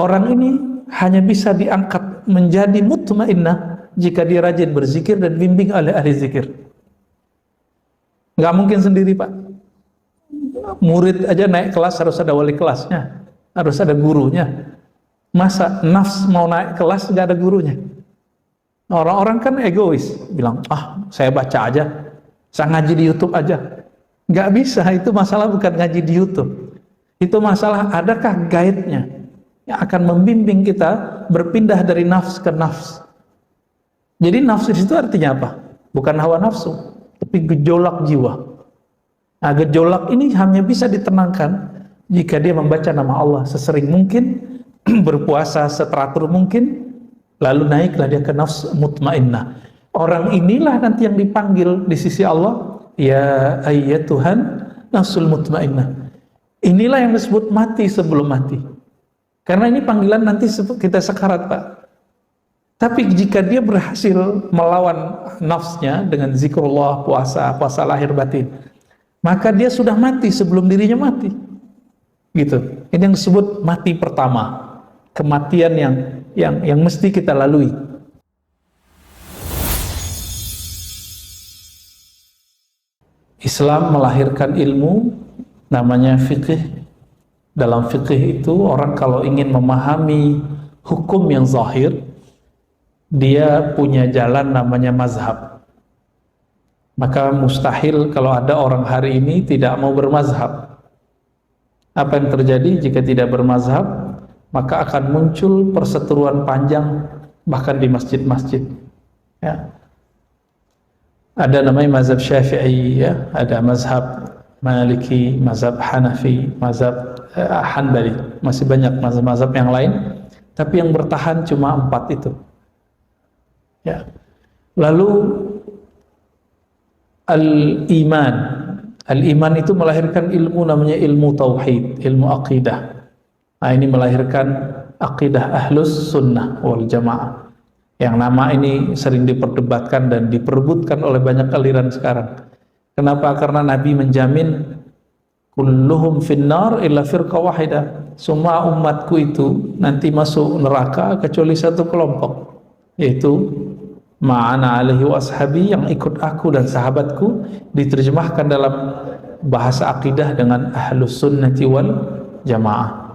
Orang ini hanya bisa diangkat menjadi mutmainnah jika dia rajin berzikir dan bimbing oleh ahli zikir. Nggak mungkin sendiri, Pak. Murid aja naik kelas harus ada wali kelasnya, harus ada gurunya. Masa nafs mau naik kelas nggak ada gurunya? Orang-orang kan egois, bilang, saya baca aja, saya ngaji di YouTube aja. Nggak bisa, itu masalah bukan ngaji di YouTube. Itu masalah adakah guide-nya yang akan membimbing kita berpindah dari nafs ke nafs. Jadi nafsu itu artinya apa? Bukan hawa nafsu, tapi gejolak jiwa. Nah, gejolak ini hanya bisa ditenangkan jika dia membaca nama Allah sesering mungkin, berpuasa seteratur mungkin, lalu naiklah dia ke nafs mutmainnah. Orang inilah nanti yang dipanggil di sisi Allah, ya ayyatuhan nafsul mutmainnah. Inilah yang disebut mati sebelum mati. Karena ini panggilan nanti kita sekarat, Pak. Tapi jika dia berhasil melawan nafsnya dengan zikrullah, puasa lahir batin, maka dia sudah mati sebelum dirinya mati. Gitu. Ini yang disebut mati pertama. Kematian yang mesti kita lalui. Islam melahirkan ilmu namanya fikih. Dalam fikih itu orang kalau ingin memahami hukum yang zahir, dia punya jalan namanya mazhab. Maka mustahil kalau ada orang hari ini tidak mau bermazhab. Apa yang terjadi jika tidak bermazhab? Maka akan muncul perseteruan panjang bahkan di masjid-masjid. Ya. Ada namanya mazhab Syafi'i, ya. Ada mazhab Maliki, mazhab Hanafi, mazhab Hanbali. Masih banyak mazhab-mazhab yang lain, tapi yang bertahan cuma 4 itu. Ya. Lalu al-iman. Al-iman itu melahirkan ilmu namanya ilmu tauhid, ilmu aqidah. Nah, ini melahirkan aqidah ahlus sunnah wal jamaah. Yang nama ini sering diperdebatkan dan diperebutkan oleh banyak aliran sekarang. Kenapa? Karena Nabi menjamin kulluhum finnar illa firqa wahidah. Semua umatku itu nanti masuk neraka kecuali satu kelompok, yaitu ma'ana alaihi wa ashabi, yang ikut aku dan sahabatku. Diterjemahkan dalam bahasa akidah dengan ahlus sunnati wal jamaah.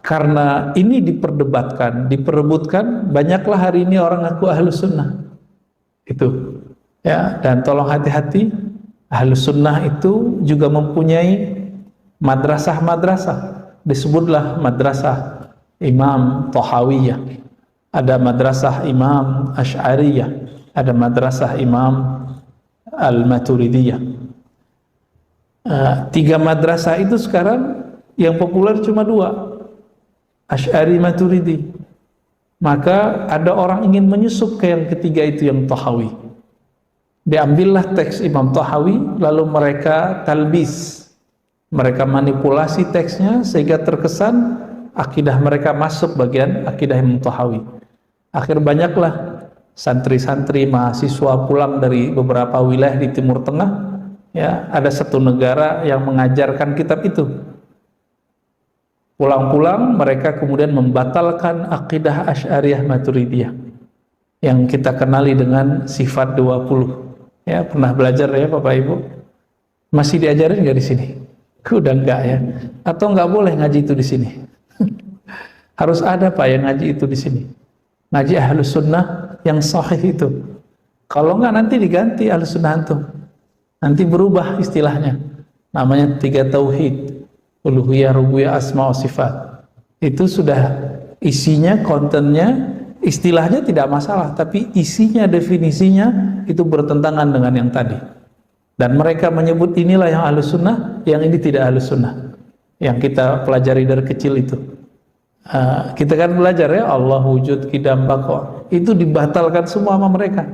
Karena ini diperdebatkan, diperebutkan, banyaklah hari ini orang ngaku ahlus sunnah. Itu, ya. Dan tolong hati-hati, ahlus sunnah itu juga mempunyai madrasah-madrasah. Disebutlah madrasah Imam Thahawiyah, ada madrasah Imam Asy'ariyah, ada madrasah Imam Al-Maturidiyah. 3 madrasah itu sekarang yang populer cuma 2, Asy'ari, Maturidi. Maka ada orang ingin menyusup ke yang ketiga itu, yang Tahawi. Diambillah teks Imam Tahawi, lalu mereka talbis, mereka manipulasi teksnya sehingga terkesan akidah mereka masuk bagian akidah Imam Tahawi. Akhir banyaklah santri-santri mahasiswa pulang dari beberapa wilayah di Timur Tengah, ya, ada satu negara yang mengajarkan kitab itu. Pulang-pulang mereka kemudian membatalkan akidah Asy'ariyah Maturidiyah yang kita kenali dengan sifat 20. Ya, pernah belajar ya Bapak Ibu? Masih diajarin nggak di sini? Udah enggak ya? Atau nggak boleh ngaji itu di sini? Harus ada Pak yang ngaji itu di sini. Ngaji ahlus sunnah yang sahih itu. Kalau enggak nanti diganti ahlus sunnah antum. Nanti berubah istilahnya. Namanya 3 tauhid. Uluhiyah, rububiyah, asma wa sifat. Itu sudah isinya, kontennya, istilahnya tidak masalah, tapi isinya, definisinya itu bertentangan dengan yang tadi. Dan mereka menyebut inilah yang ahlus sunnah, yang ini tidak ahlus sunnah. Yang kita pelajari dari kecil itu. Kita kan belajar ya, Allah wujud, qidam, baqa. Itu dibatalkan semua sama mereka.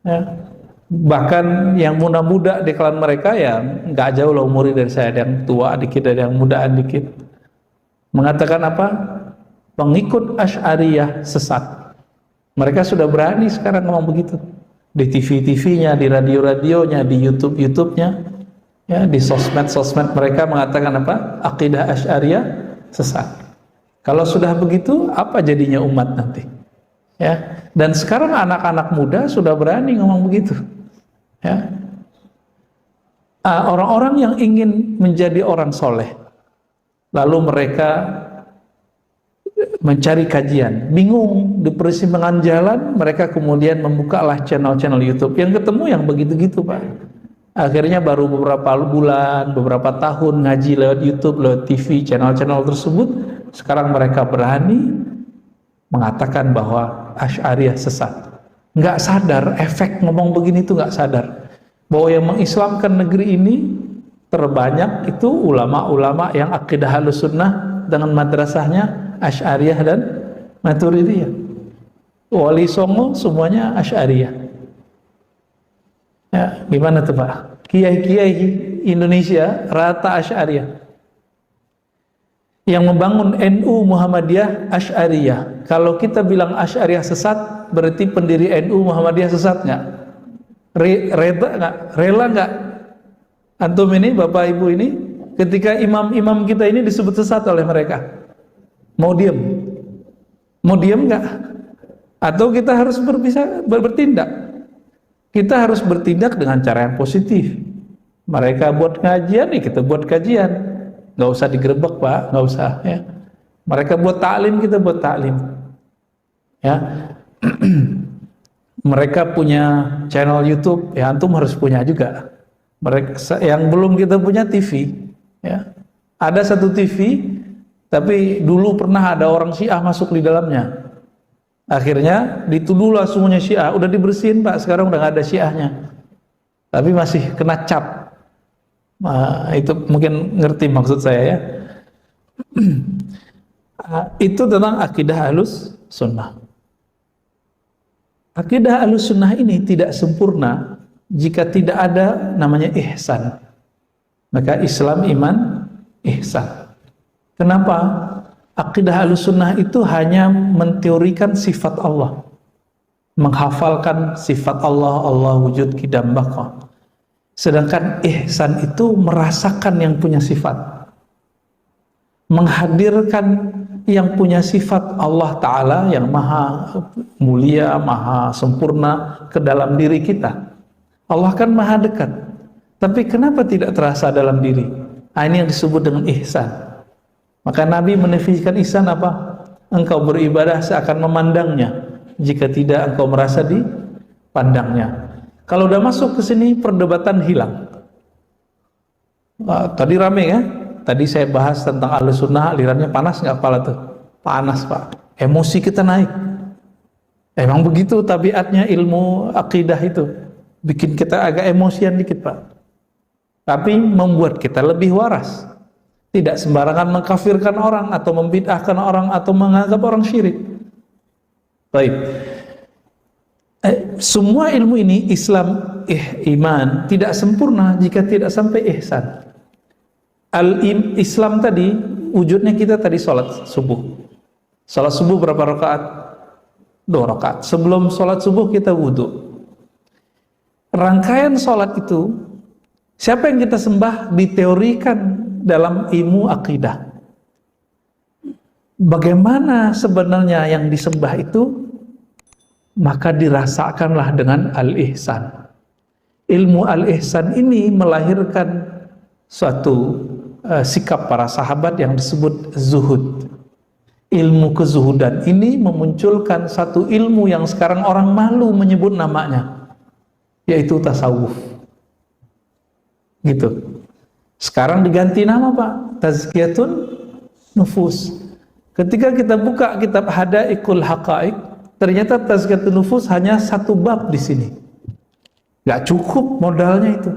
Ya. Bahkan yang muda-muda di kalangan mereka ya nggak jauh lah umurnya dari saya, ada yang tua dikit, ada yang mudaan dikit, mengatakan apa? Pengikut Asy'ariyah sesat. Mereka sudah berani sekarang ngomong begitu di TV-TV-nya, di radio-radionya, di YouTube-nya. Ya, di sosmed mereka mengatakan apa? Akidah Asy'ariyah sesat. Kalau sudah begitu, apa jadinya umat nanti? Ya, dan sekarang anak-anak muda sudah berani ngomong begitu. Ya, orang-orang yang ingin menjadi orang soleh, lalu mereka mencari kajian, bingung di persimpangan jalan, mereka kemudian membukalah channel-channel YouTube. Yang ketemu yang begitu-gitu, Pak. Akhirnya baru beberapa bulan, beberapa tahun ngaji lewat YouTube, lewat TV, channel-channel tersebut, sekarang mereka berani mengatakan bahwa Asy'ariyah sesat. Nggak sadar, efek ngomong begini itu nggak sadar, bahwa yang mengislamkan negeri ini terbanyak itu ulama-ulama yang akidah Ahlussunnah dengan madrasahnya Asy'ariyah dan Maturidiyah. Wali Songo semuanya Asy'ariyah. Ya, gimana tuh Pak? Kiai-kiai Indonesia rata Asy'ariyah. Yang membangun NU Muhammadiyah Asy'ariyah. Kalau kita bilang Asy'ariyah sesat, berarti pendiri NU Muhammadiyah sesat nggak? Rela nggak? Antum ini, Bapak Ibu ini, ketika imam-imam kita ini disebut sesat oleh mereka, mau diem? Mau diem nggak? Atau kita harus bertindak? Kita harus bertindak dengan cara yang positif. Mereka buat kajian, nih kita buat kajian. Nggak usah digerebek Pak, nggak usah. Ya. Mereka buat taklim, kita buat taklim. Ya. Mereka punya channel YouTube, ya antum harus punya juga. Mereka yang belum kita punya TV. Ya. Ada satu TV, tapi dulu pernah ada orang Syiah masuk di dalamnya. Akhirnya dituduhlah semuanya Syiah, udah dibersihin Pak, sekarang udah gak ada Syiahnya, tapi masih kena cap. Itu mungkin ngerti maksud saya ya. Itu tentang akidah Ahlussunnah. Akidah Ahlussunnah ini tidak sempurna jika tidak ada namanya ihsan. Maka Islam, iman, ihsan. Kenapa? Akidah Ahlussunnah itu hanya menteorikan sifat Allah, menghafalkan sifat Allah, Allah wujud qidam baqa. Sedangkan ihsan itu merasakan yang punya sifat, menghadirkan yang punya sifat Allah Ta'ala yang maha mulia, maha sempurna ke dalam diri kita. Allah kan maha dekat, tapi kenapa tidak terasa dalam diri? Ini yang disebut dengan ihsan. Maka Nabi mendefinisikan ihsan apa? Engkau beribadah seakan memandangnya, jika tidak engkau merasa dipandangnya. Kalau udah masuk ke sini perdebatan hilang. Tadi rame ya. Tadi saya bahas tentang Ahlussunnah, alirannya panas nggak kepala tuh? Panas Pak. Emosi kita naik. Emang begitu tabiatnya ilmu akidah itu. Bikin kita agak emosian dikit Pak. Tapi membuat kita lebih waras. Tidak sembarangan mengkafirkan orang atau membid'ahkan orang atau menganggap orang syirik. Baik. Semua ilmu ini Islam, iman tidak sempurna jika tidak sampai ihsan. Islam tadi wujudnya kita tadi sholat subuh. Sholat subuh berapa rakaat? 2 rakaat. Sebelum sholat subuh kita wudhu. Rangkaian sholat itu siapa yang kita sembah diteorikan dalam ilmu akidah. Bagaimana sebenarnya yang disembah itu? Maka dirasakanlah dengan al-ihsan. Ilmu al-ihsan ini melahirkan suatu sikap para sahabat yang disebut zuhud. Ilmu kezuhudan ini memunculkan satu ilmu yang sekarang orang malu menyebut namanya, yaitu tasawuf. Gitu. Sekarang diganti nama Pak, Tazkiyatun Nufus. Ketika kita buka kitab Hadaikul Haqaiq, ternyata Tazkiyatun Nufus hanya satu bab di sini. Gak cukup modalnya itu.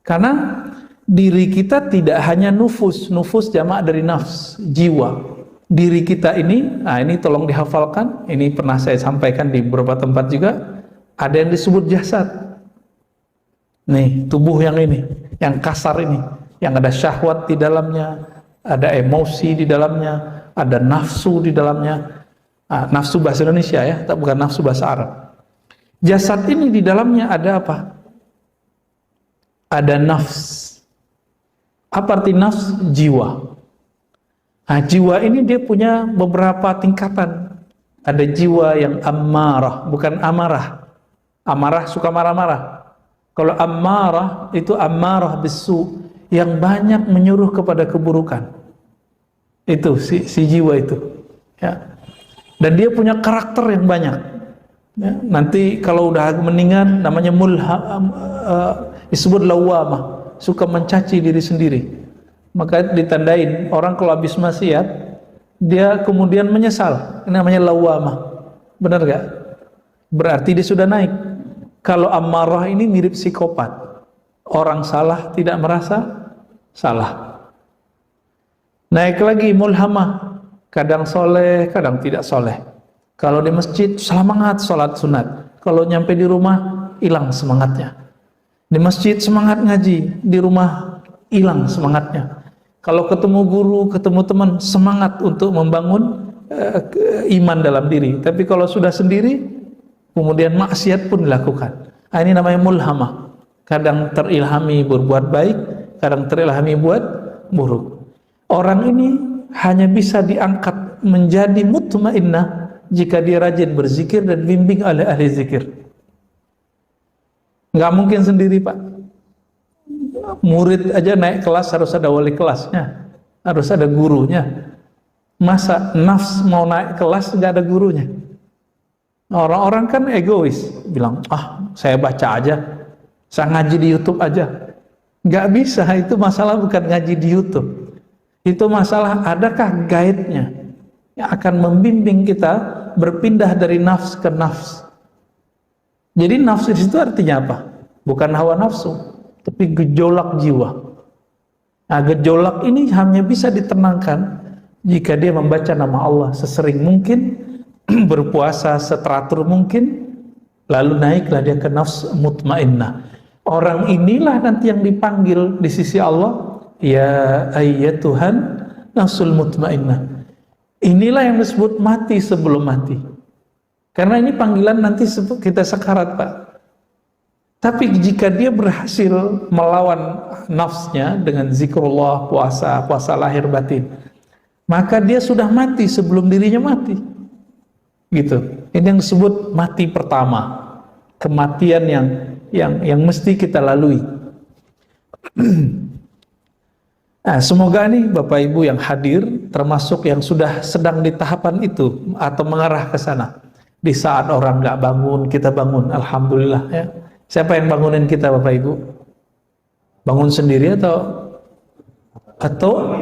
Karena diri kita tidak hanya nufus, nufus jamak dari nafs, jiwa. Diri kita ini, nah ini tolong dihafalkan, ini pernah saya sampaikan di beberapa tempat juga, ada yang disebut jasad. Nih, tubuh yang ini, yang kasar ini, yang ada syahwat di dalamnya, ada emosi di dalamnya, ada nafsu di dalamnya. Nafsu bahasa Indonesia ya, tak bukan nafsu bahasa Arab. Jasad ini di dalamnya ada apa? ada nafs. Apa arti nafs? Jiwa. Nah, jiwa ini dia punya beberapa tingkatan. Ada jiwa yang ammarah, bukan amarah. Amarah suka marah-marah. Kalau ammarah itu ammarah bisu, yang banyak menyuruh kepada keburukan. Itu si jiwa itu. Ya. Dan dia punya karakter yang banyak. Ya. Nanti kalau udah meninggal namanya disebut lawamah, suka mencaci diri sendiri. Maka ditandain orang kalau habis maksiat dia kemudian menyesal, ini namanya lawamah. Benar gak? Berarti dia sudah naik. Kalau amarah ini mirip psikopat, orang salah tidak merasa salah. Naik lagi mulhamah, kadang soleh kadang tidak soleh. Kalau di masjid semangat sholat sunat, kalau nyampe di rumah hilang semangatnya. Di masjid semangat ngaji, di rumah hilang semangatnya. Kalau ketemu guru, ketemu teman, semangat untuk membangun iman dalam diri. Tapi kalau sudah sendiri, kemudian maksiat pun dilakukan. Ini namanya mulhamah. Kadang terilhami berbuat baik, kadang terilhami buat buruk. Orang ini hanya bisa diangkat menjadi mutmainnah jika dia rajin berzikir dan bimbing oleh ahli zikir. Nggak mungkin sendiri, Pak. Murid aja naik kelas harus ada wali kelasnya, harus ada gurunya. Masa nafs mau naik kelas nggak ada gurunya? Orang-orang kan egois, bilang, saya baca aja, saya ngaji di YouTube aja. Nggak bisa, itu masalah bukan ngaji di YouTube. Itu masalah adakah guide-nya yang akan membimbing kita berpindah dari nafs ke nafs. Jadi nafsu itu artinya apa? Bukan hawa nafsu, tapi gejolak jiwa. Nah, gejolak ini hanya bisa ditenangkan jika dia membaca nama Allah sesering mungkin, berpuasa seteratur mungkin, lalu naiklah dia ke nafs mutmainnah. Orang inilah nanti yang dipanggil di sisi Allah, ya ayyatuhan nafsul mutmainnah. Inilah yang disebut mati sebelum mati. Karena ini panggilan nanti kita sekarat, Pak. Tapi jika dia berhasil melawan nafsnya dengan zikrullah, puasa lahir batin, maka dia sudah mati sebelum dirinya mati. Gitu. Ini yang disebut mati pertama, kematian yang mesti kita lalui. Nah, semoga nih Bapak Ibu yang hadir termasuk yang sudah sedang di tahapan itu atau mengarah ke sana. Di saat orang nggak bangun, kita bangun, alhamdulillah ya. Siapa yang bangunin kita, Bapak Ibu? Bangun sendiri atau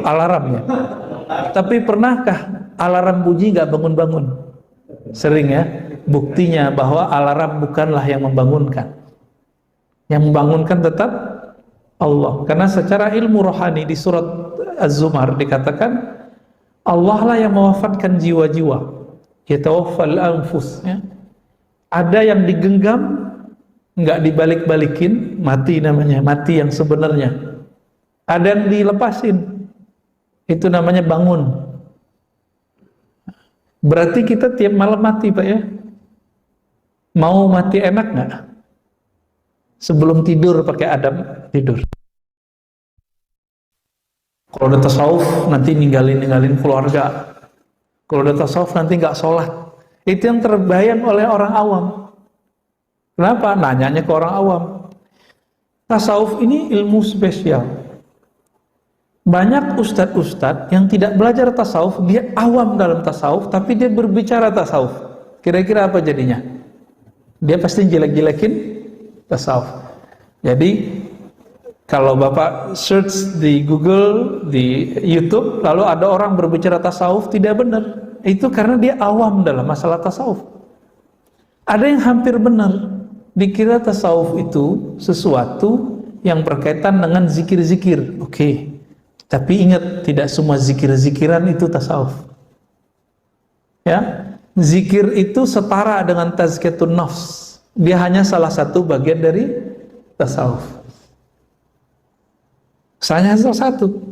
alarmnya? Tapi pernahkah alarm bunyi nggak bangun-bangun? Sering ya. Buktinya bahwa alarm bukanlah yang membangunkan. Yang membangunkan tetap Allah. Karena secara ilmu rohani di surat Az-Zumar dikatakan Allah lah yang mewafatkan jiwa-jiwa. Yatawaffal anfus ya. Ada yang digenggam nggak dibalik-balikin, mati namanya, mati yang sebenarnya. Ada yang dilepasin, itu namanya bangun. Berarti kita tiap malam mati, Pak ya. Mau mati enak nggak? Sebelum tidur pakai adab tidur. Kalau udah tasawuf nanti ninggalin keluarga. Kalau udah tasawuf nanti nggak sholat. Itu yang terbayang oleh orang awam. Kenapa? Nanyanya ke orang awam. Tasawuf ini ilmu spesial. Banyak ustadz-ustadz yang tidak belajar tasawuf, dia awam dalam tasawuf, tapi dia berbicara tasawuf. Kira-kira apa jadinya? Dia pasti jelek-jelekin tasawuf. Jadi kalau Bapak search di Google, di YouTube, lalu ada orang berbicara tasawuf, tidak benar. Itu karena dia awam dalam masalah tasawuf. Ada yang hampir benar. Dikira tasawuf itu sesuatu yang berkaitan dengan zikir-zikir. Oke. Tapi ingat, tidak semua zikir-zikiran itu tasawuf. Ya. Zikir itu setara dengan tazkiyatun nafs. Dia hanya salah satu bagian dari tasawuf. Hanya salah satu.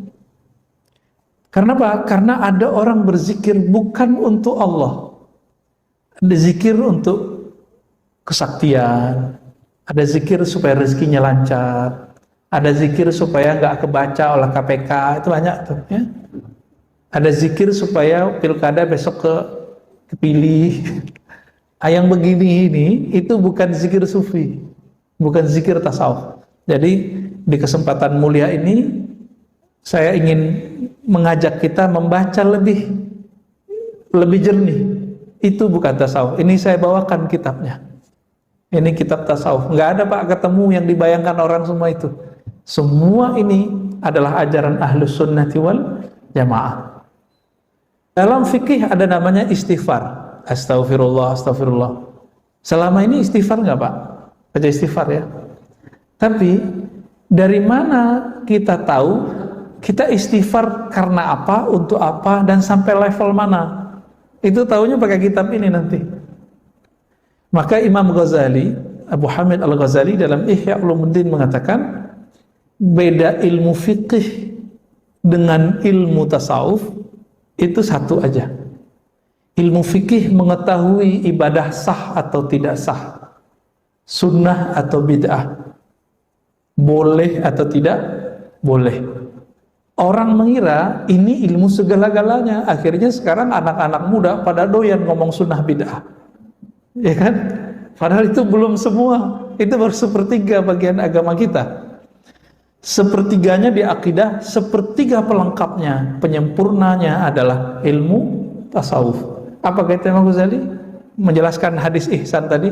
Karena apa? Karena ada orang berzikir bukan untuk Allah. Ada zikir untuk kesaktian, ada zikir supaya rezekinya lancar, Ada zikir supaya nggak kebaca oleh KPK, itu banyak tuh ya. Ada zikir supaya pilkada besok kepilih. Yang begini ini itu bukan zikir sufi, bukan zikir tasawuf. Jadi di kesempatan mulia ini saya ingin mengajak kita membaca lebih jernih. Itu bukan tasawuf. Ini saya bawakan kitabnya. Ini kitab tasawuf. Nggak ada Pak ketemu yang dibayangkan orang semua itu. Semua ini adalah ajaran Ahlus Sunnati wal Jamaah. Dalam fikih ada namanya istighfar. Astagfirullah, astagfirullah. Selama ini istighfar nggak Pak? Baca istighfar ya. Tapi dari mana kita tahu kita istighfar karena apa, untuk apa, dan sampai level mana? Itu tahunya pakai kitab ini nanti. Maka Imam Ghazali, Abu Hamid Al-Ghazali dalam Ihya Ulumuddin mengatakan, beda ilmu fikih dengan ilmu tasawuf itu satu aja. Ilmu fikih mengetahui ibadah sah atau tidak sah, sunnah atau bid'ah, boleh atau tidak boleh. Orang mengira ini ilmu segala-galanya. Akhirnya sekarang anak-anak muda pada doyan ngomong sunnah bid'ah, ya kan? Padahal itu belum semua. Itu baru sepertiga bagian agama kita. Sepertiganya di akidah, sepertiga pelengkapnya, penyempurnanya adalah ilmu tasawuf. Apa kata Imam Ghazali? Menjelaskan hadis ihsan tadi.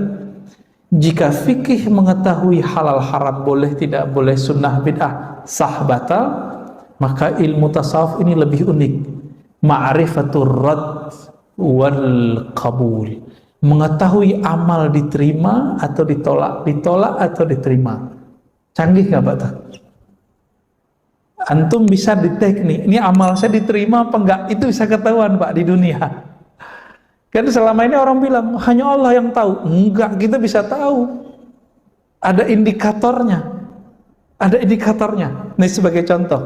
Jika fikih mengetahui halal haram, boleh tidak boleh, sunnah bid'ah, sah batal, maka ilmu tasawuf ini lebih unik. Ma'rifatur rad wal qabul. Mengetahui amal diterima atau ditolak, ditolak atau diterima. Canggih nggak Pak? Antum bisa detek nih, ini amal saya diterima apa enggak, itu bisa ketahuan Pak di dunia. Kan selama ini orang bilang hanya Allah yang tahu. Enggak, kita bisa tahu. Ada indikatornya. Ada indikatornya. Ini sebagai contoh.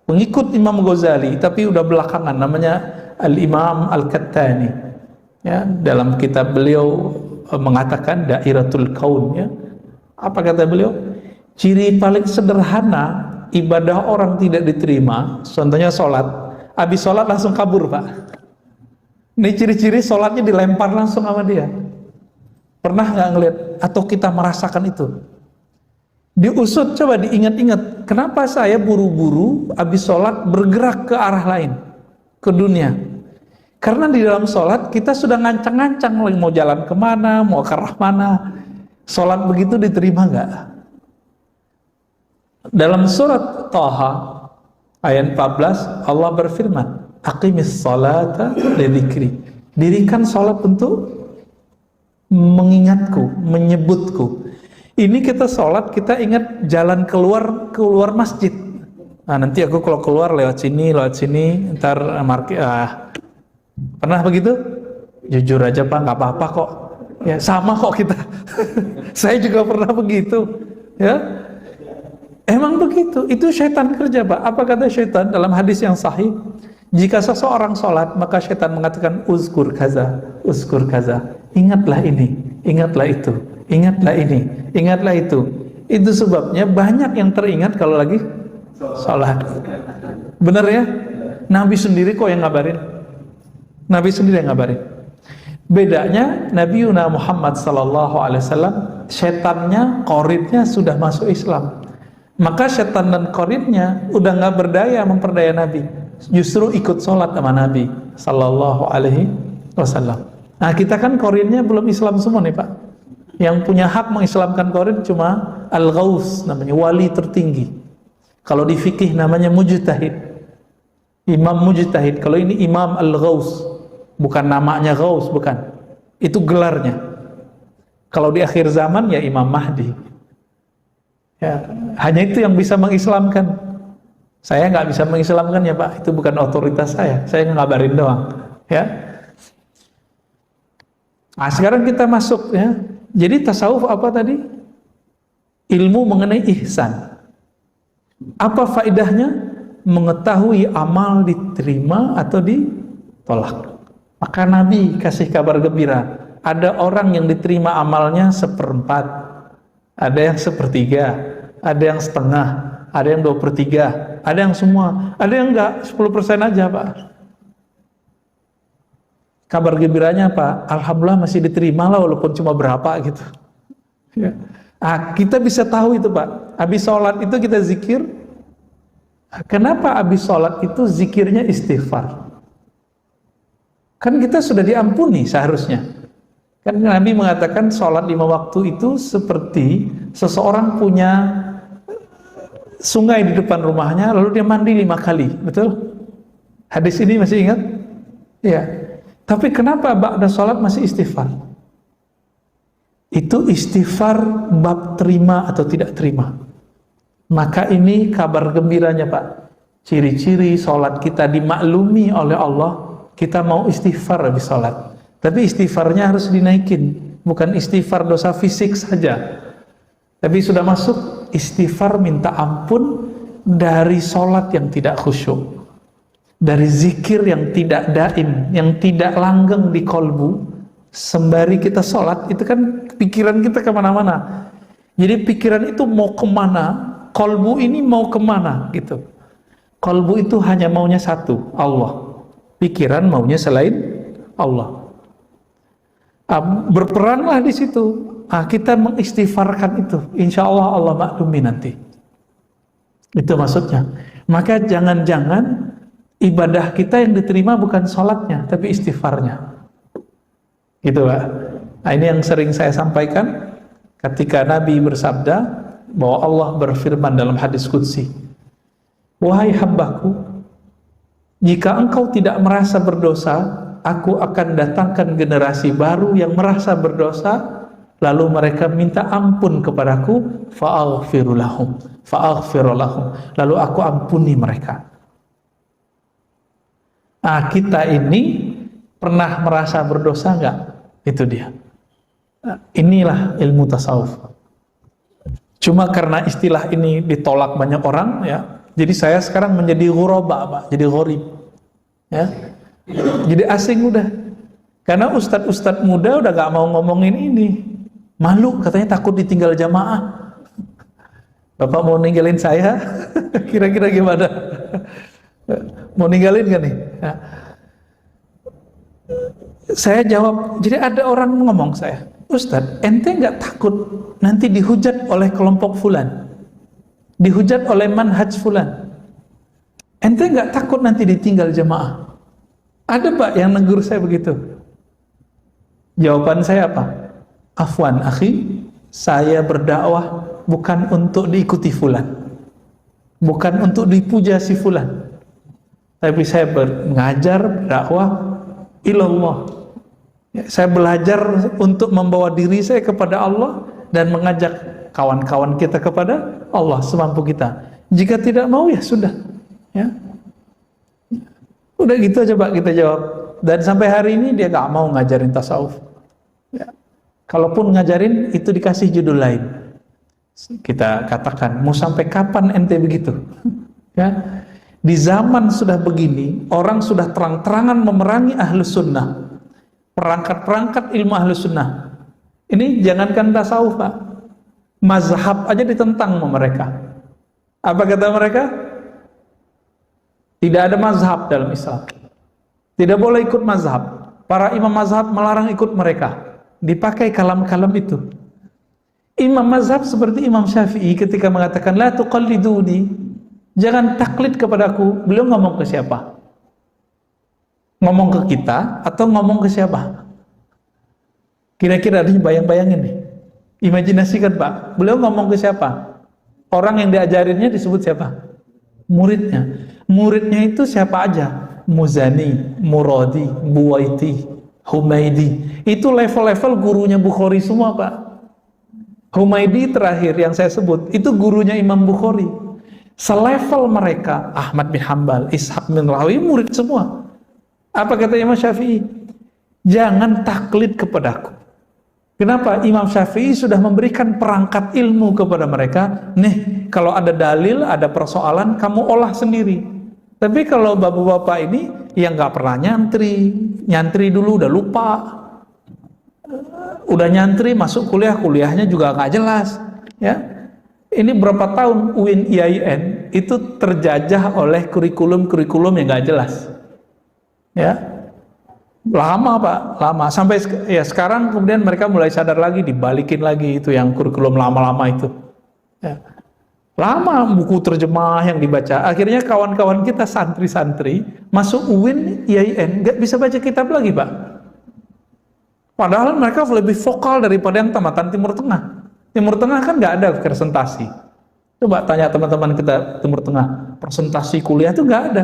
Pengikut Imam Ghazali tapi udah belakangan, namanya Al-Imam Al-Kattani. Ya, dalam kitab beliau mengatakan Dairatul Kaun, ya. Apa kata beliau? Ciri paling sederhana ibadah orang tidak diterima, contohnya sholat, habis sholat langsung kabur Pak. Ini ciri-ciri sholatnya dilempar langsung sama dia. Pernah nggak ngeliat? Atau kita merasakan itu? Diusut, coba diingat-ingat, kenapa saya buru-buru habis sholat bergerak ke arah lain, ke dunia? Karena di dalam sholat kita sudah ngancang-ngancang mau jalan kemana, mau ke arah mana. Sholat begitu diterima nggak? Dalam surat Thaha ayat 14 Allah berfirman, aqimis salata lidzikri. Dirikan salat untuk mengingatku, menyebutku. Ini kita salat, kita ingat jalan keluar masjid. Nah, nanti aku kalau keluar lewat sini, ntar pernah begitu? Jujur aja Pak, nggak apa-apa kok. Ya, sama kok kita. Saya juga pernah begitu. Ya. Emang begitu, itu syaitan kerja Pak. Apa kata syaitan dalam hadis yang sahih? Jika seseorang sholat, maka syaitan mengatakan uzkur kaza, ingatlah ini, ingatlah itu, ingatlah ini, ingatlah itu. Itu sebabnya banyak yang teringat kalau lagi sholat. Benar ya? Nabi sendiri kok yang ngabarin. Nabi sendiri yang ngabarin. Bedanya Nabi Muhammad SAW, syaitannya, qarinnya sudah masuk Islam. Maka setan dan qarinnya udah nggak berdaya memperdaya Nabi, justru ikut sholat sama Nabi Sallallahu Alaihi Wasallam. Nah kita kan qarinnya belum Islam semua nih Pak. Yang punya hak mengislamkan qarin cuma Al-Ghaus, namanya wali tertinggi. Kalau di fikih namanya mujtahid, imam mujtahid. Kalau ini Imam Al-Ghaus, bukan namanya Ghaus, bukan. Itu gelarnya. Kalau di akhir zaman ya Imam Mahdi. Ya, hanya itu yang bisa mengislamkan. Saya nggak bisa mengislamkan ya Pak, itu bukan otoritas saya ngabarin doang. Ya. Nah, sekarang kita masuk ya. Jadi tasawuf apa tadi? Ilmu mengenai ihsan. Apa faedahnya? Mengetahui amal diterima atau ditolak. Maka Nabi kasih kabar gembira. Ada orang yang diterima amalnya 1/4. Ada yang 1/3, ada yang setengah, ada yang 2/3, ada yang semua, ada yang enggak, 10% aja Pak. Kabar gembiranya Pak, alhamdulillah masih diterima lah walaupun cuma berapa gitu. Ya. Kita bisa tahu itu Pak, habis sholat itu kita zikir. Kenapa habis sholat itu zikirnya istighfar? Kan kita sudah diampuni seharusnya. Kan Nabi mengatakan sholat 5 waktu itu seperti seseorang punya sungai di depan rumahnya, lalu dia mandi 5 kali, betul? Hadis ini masih ingat? Ya. Tapi kenapa ba'da sholat masih istighfar? Itu istighfar bab terima atau tidak terima. Maka ini kabar gembiranya Pak. Ciri-ciri sholat kita dimaklumi oleh Allah, kita mau istighfar habis sholat. Tapi istighfarnya harus dinaikin, bukan istighfar dosa fisik saja. Tapi sudah masuk istighfar minta ampun dari sholat yang tidak khusyuk, dari zikir yang tidak daim, yang tidak langgeng di kolbu. Sembari kita sholat, itu kan pikiran kita kemana-mana. Jadi pikiran itu mau kemana, kolbu ini mau kemana gitu. Kolbu itu hanya maunya satu, Allah. Pikiran maunya selain Allah. Berperanlah di situ. Kita mengistighfarkan itu, insya Allah Allah maklumi nanti. Itu maksudnya. Maka jangan-jangan ibadah kita yang diterima bukan sholatnya, tapi istighfarnya. Gitu Pak. Nah, ini yang sering saya sampaikan ketika Nabi bersabda bahwa Allah berfirman dalam hadis qudsi, wahai hambaku, jika engkau tidak merasa berdosa, aku akan datangkan generasi baru yang merasa berdosa, lalu mereka minta ampun kepadaku, fa'aghfiru lahum, lalu aku ampuni mereka. Kita ini pernah merasa berdosa enggak? Itu dia. Inilah ilmu tasawuf. Cuma karena istilah ini ditolak banyak orang, ya, jadi saya sekarang menjadi ghuraba, Pak, jadi gharib, ya. Jadi asing udah. Karena ustadz-ustadz muda udah gak mau ngomongin ini. Malu, katanya takut ditinggal jamaah. Bapak mau ninggalin saya? Kira-kira gimana? Mau ninggalin gak nih? Ya. Saya jawab, jadi ada orang ngomong saya, Ustadz, ente gak takut nanti dihujat oleh kelompok fulan, dihujat oleh manhaj fulan? Ente gak takut nanti ditinggal jamaah? Ada Pak yang negur saya begitu. Jawaban saya apa? Afwan akhi, saya berdakwah bukan untuk diikuti fulan, bukan untuk dipuja si fulan, tapi saya mengajar berdakwah ilallah. Saya belajar untuk membawa diri saya kepada Allah dan mengajak kawan-kawan kita kepada Allah semampu kita. Jika tidak mau ya sudah, ya. Udah gitu aja Pak kita jawab. Dan sampai hari ini dia gak mau ngajarin tasawuf, ya. Kalaupun ngajarin itu dikasih judul lain. Kita katakan, mau sampai kapan ente begitu? Ya. Di zaman sudah begini, orang sudah terang-terangan memerangi ahlus sunnah, perangkat-perangkat ilmu ahlus sunnah. Ini jangankan tasawuf Pak, mazhab aja ditentang sama mereka. Apa kata mereka? Tidak ada mazhab dalam Islam, tidak boleh ikut mazhab. Para imam mazhab melarang ikut mereka. Dipakai kalam-kalam itu. Imam mazhab seperti Imam Syafi'i ketika mengatakan la tuqalliduni, jangan taklid kepadaku. Beliau ngomong ke siapa? Ngomong ke kita atau ngomong ke siapa? Kira-kira ada bayang-bayangin nih. Imajinasikan Pak, beliau ngomong ke siapa? Orang yang diajarinnya disebut siapa? Muridnya. Muridnya itu siapa aja? Muzani, Muradi, Buwaiti, Humaidi. Itu level-level gurunya Bukhari semua Pak. Humaidi terakhir yang saya sebut, itu gurunya Imam Bukhari. Selevel mereka, Ahmad bin Hambal, Ishaq bin Rawi, murid semua. Apa kata Imam Syafi'i? Jangan taklid kepadaku. Kenapa? Imam Syafi'i sudah memberikan perangkat ilmu kepada mereka. Nih, kalau ada dalil, ada persoalan, kamu olah sendiri. Tapi kalau bapak-bapak ini yang nggak pernah nyantri dulu udah lupa, udah nyantri masuk kuliahnya juga nggak jelas, ya. Ini berapa tahun UIN IAIN itu terjajah oleh kurikulum-kurikulum yang nggak jelas, ya lama Pak, lama sampai ya sekarang kemudian mereka mulai sadar lagi, dibalikin lagi itu yang kurikulum lama-lama itu, ya. Lama buku terjemah yang dibaca, akhirnya kawan-kawan kita santri-santri masuk UIN IAIN nggak bisa baca kitab lagi Pak, padahal mereka lebih vokal daripada yang tamatan Timur Tengah. Timur Tengah kan nggak ada presentasi. Coba tanya teman-teman kita Timur Tengah, presentasi kuliah itu nggak ada.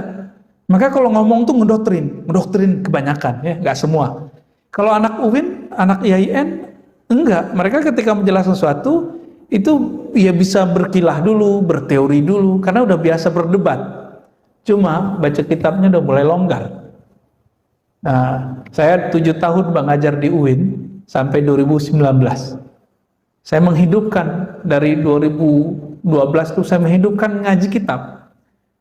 Maka kalau ngomong tuh ngedoktrin kebanyakan, ya nggak semua. Kalau anak UIN, anak IAIN, enggak. Mereka ketika menjelaskan sesuatu itu ya bisa berkilah dulu, berteori dulu, karena udah biasa berdebat. Cuma baca kitabnya udah mulai longgar. Nah, saya 7 tahun ngajar di UIN sampai 2019. Saya menghidupkan dari 2012 itu saya menghidupkan ngaji kitab.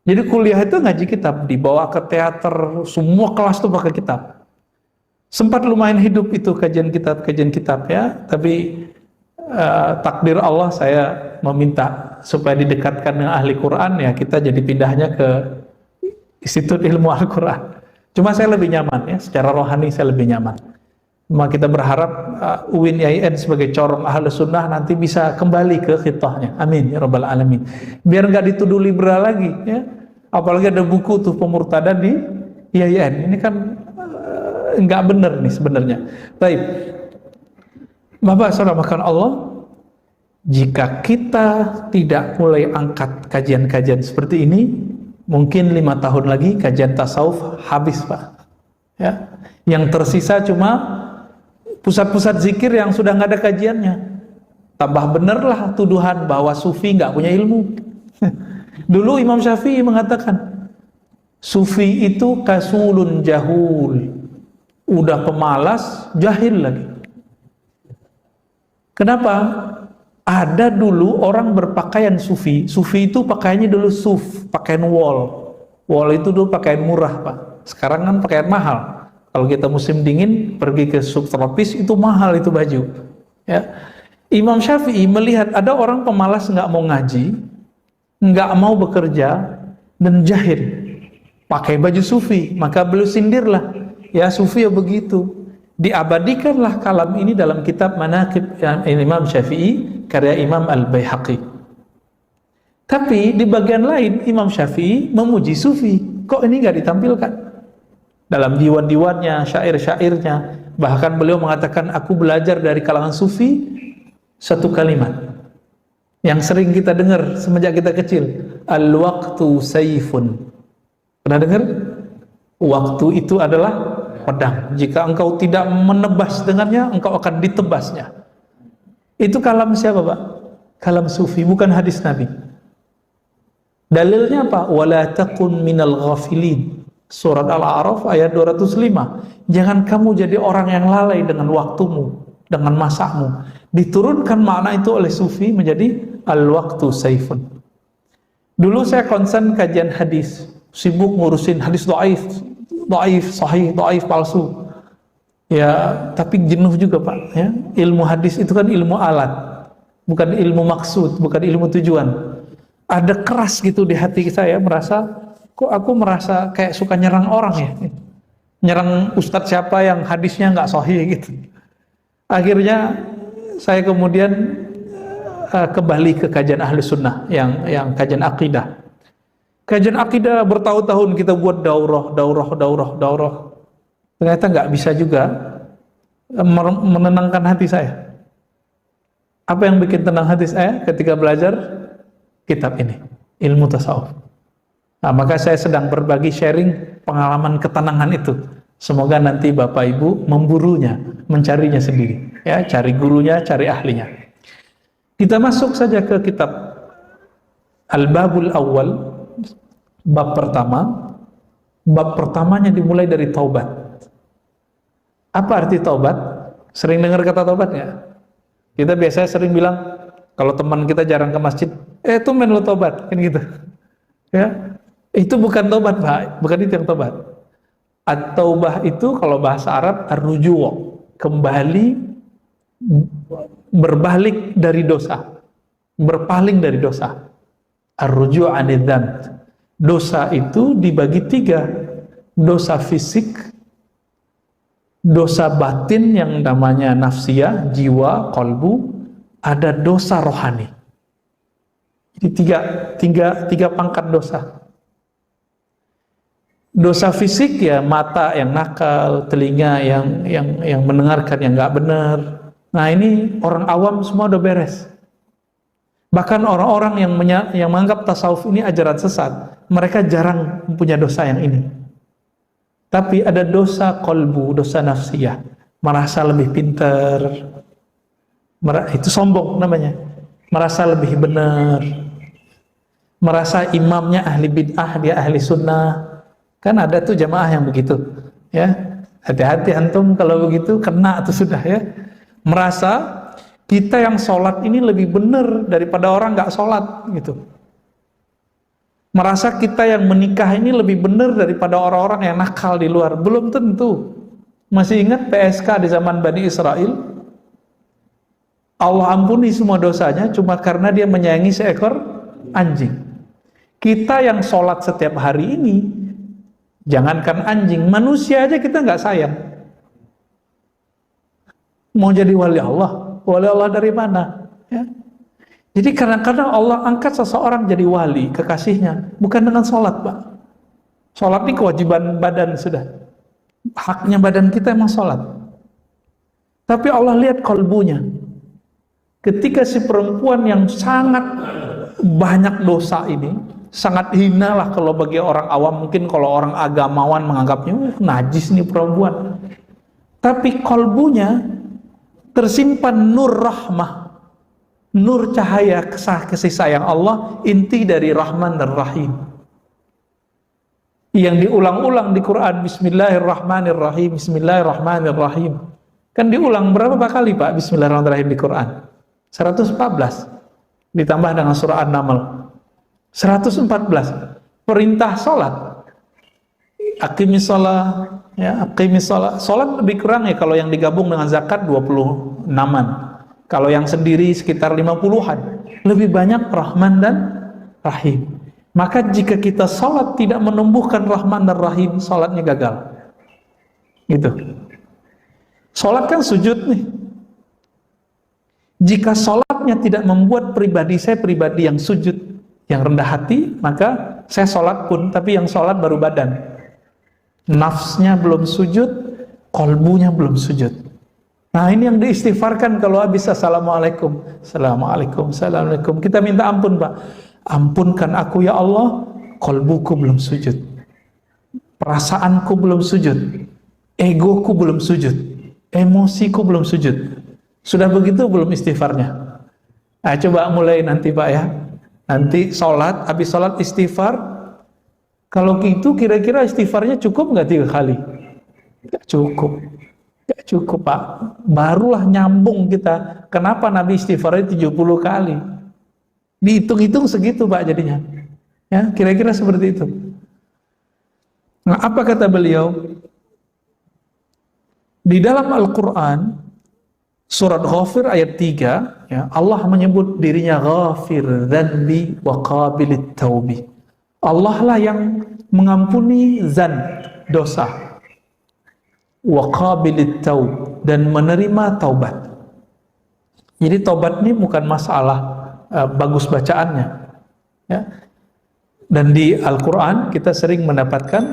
Jadi kuliah itu ngaji kitab, dibawa ke teater, semua kelas tuh pakai kitab. Sempat lumayan hidup itu kajian kitab ya, tapi takdir Allah saya meminta supaya didekatkan dengan ahli Quran, ya kita jadi pindahnya ke Institut Ilmu Al-Quran. Cuma saya lebih nyaman ya, secara rohani saya lebih nyaman. Maka kita berharap UIN IAIN sebagai corong ahli sunnah nanti bisa kembali ke khitahnya. Amin ya rabbal alamin. Biar nggak dituduh liberal lagi, ya. Apalagi ada buku tuh pemurtadan di IAIN. Ini kan nggak benar nih sebenarnya. Baik, Bapak saudara makan Allah, jika kita tidak mulai angkat kajian-kajian seperti ini, mungkin 5 tahun lagi kajian tasawuf habis Pak. Ya, yang tersisa cuma pusat-pusat zikir yang sudah nggak ada kajiannya. Tambah benerlah tuduhan bahwa sufi nggak punya ilmu. Dulu Imam Syafi'i mengatakan sufi itu kasulun jahul, udah pemalas, jahil lagi. Kenapa? Ada dulu orang berpakaian sufi. Sufi itu pakaiannya dulu suf, pakaian wol. Wol itu dulu pakaian murah Pak. Sekarang kan pakaian mahal. Kalau kita musim dingin pergi ke subtropis itu mahal itu baju. Ya. Imam Syafi'i melihat ada orang pemalas nggak mau ngaji, nggak mau bekerja dan jahil, pakai baju sufi, maka beliau sindirlah, ya sufi ya begitu. Diabadikanlah kalam ini dalam kitab Manaqib Imam Syafi'i karya Imam Al-Baihaqi. Tapi di bagian lain Imam Syafi'i memuji sufi, kok ini nggak ditampilkan? Dalam diwan-diwannya, syair-syairnya, bahkan beliau mengatakan, aku belajar dari kalangan sufi satu kalimat yang sering kita dengar semenjak kita kecil, al-waqtu sayfun. Pernah dengar? Waktu itu adalah pedang. Jika engkau tidak menebas dengannya, engkau akan ditebasnya. Itu kalam siapa Pak? Kalam sufi, bukan hadis Nabi. Dalilnya apa? Wala takun minal ghafilin. Surat Al-A'raf ayat 205. Jangan kamu jadi orang yang lalai dengan waktumu, dengan masamu. Diturunkan makna itu oleh sufi menjadi al-waqtu saifun. Dulu saya konsen kajian hadis, sibuk ngurusin hadis dhaif, sahih, dhaif, palsu. Ya, tapi jenuh juga Pak, ya. Ilmu hadis itu kan ilmu alat, bukan ilmu maksud, bukan ilmu tujuan. Ada keras gitu di hati saya, kok aku merasa kayak suka nyerang orang ya, nyerang ustadz siapa yang hadisnya nggak sahih gitu. Akhirnya saya kemudian kembali ke kajian ahli sunnah yang kajian akidah. Kajian akidah bertahun-tahun kita buat daurah. Ternyata nggak bisa juga menenangkan hati saya. Apa yang bikin tenang hati saya ketika belajar kitab ini, ilmu tasawuf. Nah, maka saya sedang berbagi sharing pengalaman ketenangan itu. Semoga nanti Bapak Ibu memburunya, mencarinya sendiri. Ya, cari gurunya, cari ahlinya. Kita masuk saja ke kitab Al-Babul Awwal, bab pertama. Bab pertamanya dimulai dari taubat. Apa arti taubat? Sering dengar kata taubat nggak? Kita biasanya sering bilang, kalau teman kita jarang ke masjid, tumen lo taubat, kan gitu. Ya, itu bukan taubat Pak, bukan itu yang taubat. At-taubah itu kalau bahasa Arab ar-ruju', kembali, berbalik dari dosa. berpaling dari dosa. Ar-ruju' 'anidz dzamb. Dosa itu dibagi 3. Dosa fisik, dosa batin yang namanya nafsiyah, jiwa, kolbu, ada dosa rohani. Jadi tiga pangkat dosa. Dosa fisik ya mata yang nakal, telinga yang mendengarkan yang nggak benar. Nah ini orang awam semua udah beres. Bahkan orang-orang yang menganggap tasawuf ini ajaran sesat, mereka jarang punya dosa yang ini. Tapi ada dosa kolbu, dosa nafsiyah, merasa lebih pintar, itu sombong namanya, merasa lebih benar, merasa imamnya ahli bid'ah, dia ahli sunnah. Kan ada tuh jamaah yang begitu, ya. Hati-hati antum kalau begitu kena tuh sudah ya. Merasa kita yang sholat ini lebih benar daripada orang nggak sholat gitu. Merasa kita yang menikah ini lebih benar daripada orang-orang yang nakal di luar. Belum tentu. Masih ingat PSK di zaman Bani Israel? Allah ampuni semua dosanya cuma karena dia menyayangi seekor anjing. Kita yang sholat setiap hari ini, jangankan anjing, manusia aja kita nggak sayang. Mau jadi wali Allah dari mana? Ya. Jadi kadang-kadang Allah angkat seseorang jadi wali, kekasihnya, bukan dengan sholat, Pak. Sholat ini kewajiban badan sudah. Haknya badan kita emang sholat. Tapi Allah lihat kalbunya. Ketika si perempuan yang sangat banyak dosa ini, sangat hina lah kalau bagi orang awam, mungkin kalau orang agamawan menganggapnya najis nih perempuan. Tapi kalbunya tersimpan nur rahmah, nur cahaya kasih sayang Allah, inti dari Rahman dan Rahim yang diulang-ulang di Quran. Bismillahirrahmanirrahim, Bismillahirrahmanirrahim. Kan diulang berapa kali Pak Bismillahirrahmanirrahim di Quran? 114 ditambah dengan surah An-Naml 114. Perintah sholat, aqimis sholat, ya, aqimis sholat. Sholat lebih kurang ya kalau yang digabung dengan zakat 26-an. Kalau yang sendiri sekitar 50-an. Lebih banyak Rahman dan Rahim. Maka jika kita sholat tidak menumbuhkan Rahman dan Rahim, sholatnya gagal. Gitu. Sholat kan sujud nih. Jika sholatnya tidak membuat saya pribadi yang sujud, yang rendah hati, maka saya sholat pun, tapi yang sholat baru badan. Nafsnya belum sujud, kolbunya belum sujud. Nah ini yang diistighfarkan kalau habis assalamualaikum, assalamualaikum, assalamualaikum. Kita minta ampun Pak. Ampunkan aku ya Allah, kolbuku belum sujud, perasaanku belum sujud, egoku belum sujud, emosiku belum sujud. Sudah begitu belum istighfarnya? Nah, coba mulai nanti Pak ya. Nanti sholat, habis sholat istighfar. Kalau gitu kira-kira istighfarnya cukup nggak 3 kali? Nggak cukup. Nggak cukup Pak. Barulah nyambung kita. Kenapa Nabi istighfarnya 70 kali? Dihitung-hitung segitu Pak jadinya. Ya, kira-kira seperti itu. Nah, apa kata beliau? Di dalam Al-Quran Surat Ghafir ayat 3, ya, Allah menyebut dirinya Ghafir dzanbi wa qabilit taubi. Allah lah yang mengampuni zan, dosa, wa qabilit taub, dan menerima taubat. Jadi taubat ini bukan masalah bagus bacaannya, ya. Dan di Al-Quran kita sering mendapatkan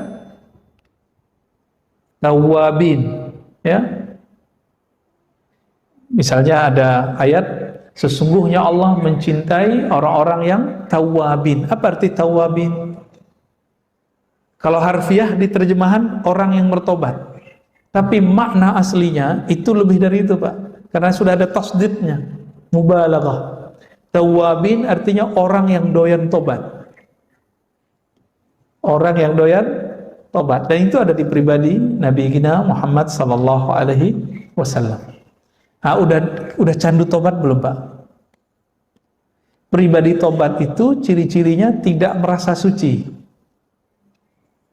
tawabin, ya. Misalnya ada ayat, sesungguhnya Allah mencintai orang-orang yang tawabin. Apa arti tawabin? Kalau harfiah di terjemahan orang yang bertobat. Tapi makna aslinya itu lebih dari itu Pak. Karena sudah ada tasdidnya, mubalaghah. Tawabin artinya orang yang doyan tobat. Orang yang doyan tobat. Dan itu ada di pribadi Nabi kita Muhammad sallallahu alaihi wasallam. Nah, udah candu tobat belum Pak? Pribadi tobat itu ciri-cirinya tidak merasa suci.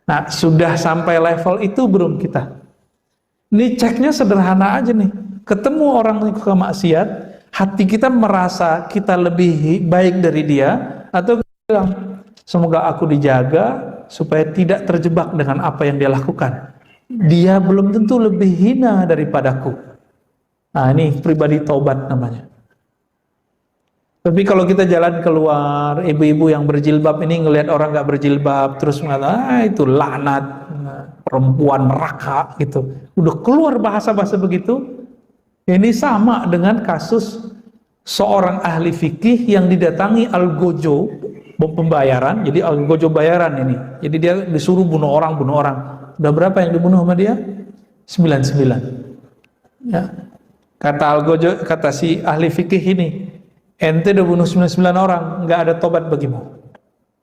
Nah, sudah sampai level itu belum kita? Ini ceknya sederhana aja nih. Ketemu orang yang suka maksiat, hati kita merasa kita lebih baik dari dia, atau kita bilang, semoga aku dijaga supaya tidak terjebak dengan apa yang dia lakukan. Dia belum tentu lebih hina daripadaku. Nah, ini pribadi taubat namanya. Tapi kalau kita jalan keluar, ibu-ibu yang berjilbab ini ngelihat orang nggak berjilbab, terus mengatakan, itu laknat, perempuan neraka, gitu. Udah keluar bahasa-bahasa begitu. Ini sama dengan kasus seorang ahli fikih yang didatangi Algojo pembayaran. Jadi Algojo bayaran ini. Jadi dia disuruh bunuh orang. Udah berapa yang dibunuh sama dia? 99. Ya. Kata Algojo, kata si ahli fikih ini, ente udah bunuh 99 orang, nggak ada tobat bagimu.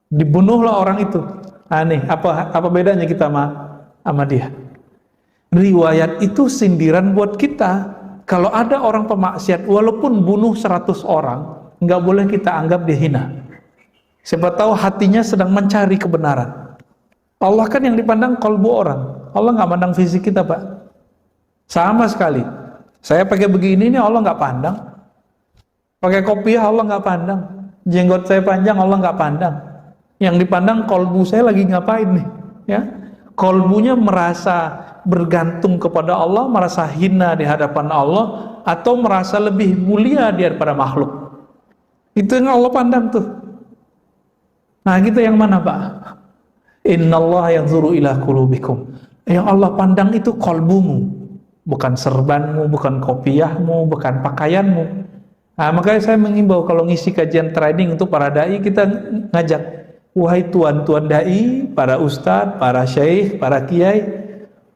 Dibunuhlah orang itu. Aneh, apa bedanya kita sama dia? Riwayat itu sindiran buat kita. Kalau ada orang pemaksiat, walaupun bunuh 100 orang, nggak boleh kita anggap dia hina. Siapa tahu hatinya sedang mencari kebenaran. Allah kan yang dipandang kalbu orang. Allah nggak pandang fisik kita, Pak. Sama sekali. Saya pakai begini ini Allah nggak pandang. Pakai kopiah Allah nggak pandang. Jenggot saya panjang Allah nggak pandang. Yang dipandang kalbu saya lagi ngapain nih? Ya, kalbunya merasa bergantung kepada Allah, merasa hina di hadapan Allah, atau merasa lebih mulia daripada makhluk. Itu yang Allah pandang tuh. Nah, kita yang mana, Pak? Innallaha yanzuru ila qulubikum. Yang Allah pandang itu kalbumu, bukan serbanmu, bukan kopiahmu, bukan pakaianmu. Nah, makanya saya mengimbau kalau ngisi kajian training untuk para dai, kita ngajak, wahai tuan-tuan dai, para ustadz, para syekh, para kiai,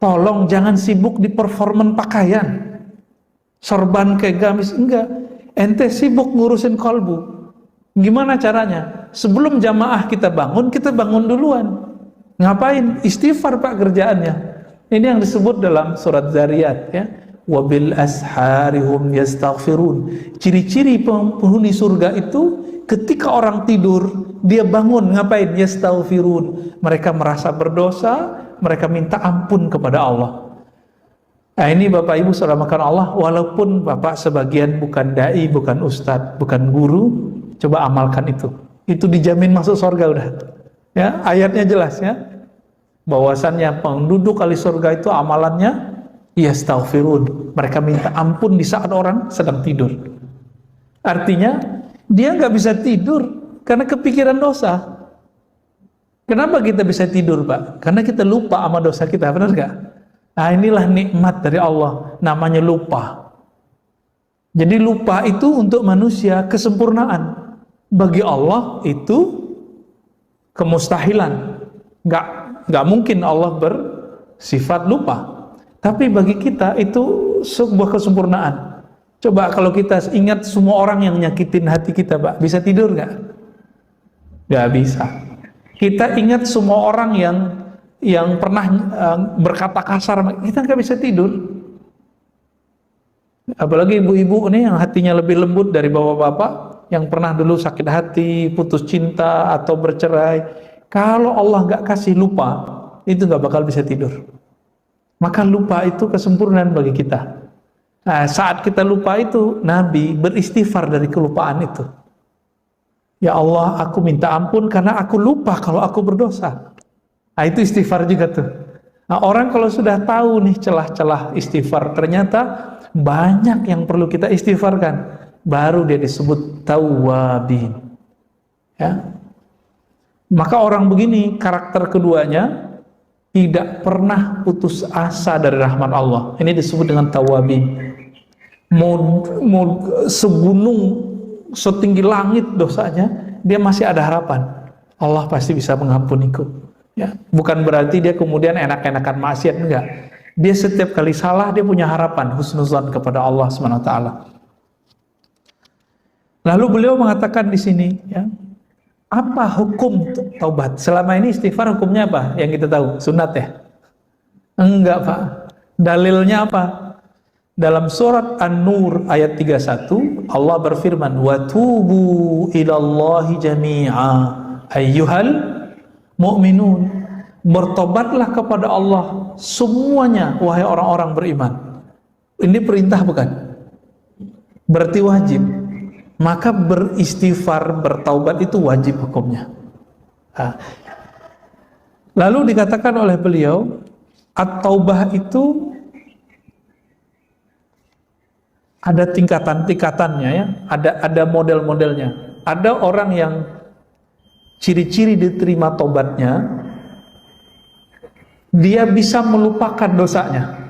tolong jangan sibuk di performan pakaian, sorban kayak gamis, enggak. Ente sibuk ngurusin kalbu. Gimana caranya? Sebelum jamaah kita bangun duluan. Ngapain? Istighfar, Pak, kerjaannya. Ini yang disebut dalam surat Zariyat, ya. Wabil asharihum yastaghfirun. Ciri-ciri penghuni surga itu ketika orang tidur, dia bangun, ngapain? Yastaghfirun. Mereka merasa berdosa, mereka minta ampun kepada Allah. Nah, ini Bapak Ibu saudara makan Allah, walaupun Bapak sebagian bukan dai, bukan ustadz, bukan guru, coba amalkan itu. Itu dijamin masuk surga udah. Ya, ayatnya jelas ya. Bahwasannya penduduk ahli surga itu amalannya yastaghfirun. Mereka minta ampun di saat orang sedang tidur. Artinya dia nggak bisa tidur karena kepikiran dosa. Kenapa kita bisa tidur, Pak? Karena kita lupa sama dosa kita, benar nggak? Nah, inilah nikmat dari Allah, namanya lupa. Jadi lupa itu untuk manusia kesempurnaan. Bagi Allah itu kemustahilan. Nggak mungkin Allah bersifat lupa. Tapi bagi kita itu sebuah kesempurnaan. Coba kalau kita ingat semua orang yang nyakitin hati kita, Pak, bisa tidur nggak? Nggak bisa. Kita ingat semua orang yang pernah berkata kasar, kita nggak bisa tidur. Apalagi ibu-ibu nih yang hatinya lebih lembut dari bapak-bapak yang pernah dulu sakit hati, putus cinta atau bercerai. Kalau Allah nggak kasih lupa, itu nggak bakal bisa tidur. Maka lupa itu kesempurnaan bagi kita. Nah, saat kita lupa itu, Nabi beristighfar dari kelupaan itu. Ya Allah, aku minta ampun karena aku lupa kalau aku berdosa. Nah, itu istighfar juga tuh. Nah, orang kalau sudah tahu nih celah-celah istighfar, ternyata banyak yang perlu kita istighfarkan, baru dia disebut tawwabin. Ya. Maka orang begini, karakter keduanya tidak pernah putus asa dari rahmat Allah. Ini disebut dengan tawwabin. Mau segunung, setinggi langit dosanya, dia masih ada harapan. Allah pasti bisa mengampuniku. Ya, bukan berarti dia kemudian enak-enakan maksiat, enggak. Dia setiap kali salah dia punya harapan husnuzan kepada Allah SWT. Lalu beliau mengatakan di sini, ya, apa hukum taubat? Selama ini istighfar hukumnya apa? Yang kita tahu, sunat ya? Enggak, Pak. Dalilnya apa? Dalam surat An-Nur ayat 31, Allah berfirman, "Wa tubu ilallahi jami'a ayyuhal mu'minun." Bertobatlah kepada Allah semuanya, wahai orang-orang beriman. Ini perintah bukan? berarti wajib. Maka beristighfar, bertaubat itu wajib hukumnya. Lalu dikatakan oleh beliau, at-taubah itu ada tingkatan-tingkatannya ya, ada model-modelnya. Ada orang yang ciri-ciri diterima tobatnya, dia bisa melupakan dosanya.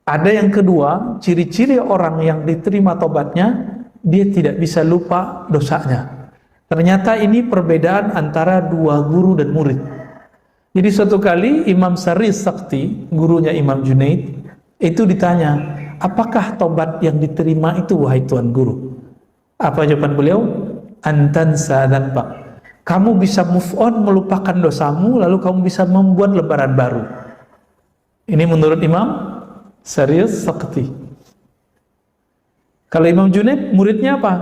Ada yang kedua, ciri-ciri orang yang diterima tobatnya, dia tidak bisa lupa dosanya. Ternyata ini perbedaan antara dua guru dan murid. Jadi suatu kali Imam Sari Sakti, gurunya Imam Junaid, itu ditanya, apakah tobat yang diterima itu wahai Tuan Guru? Apa jawaban beliau? Antansa dzanbak. Kamu bisa move on, melupakan dosamu, lalu kamu bisa membuat lembaran baru. Ini menurut Imam Sari Sakti. Kalau Imam Junaid, muridnya apa?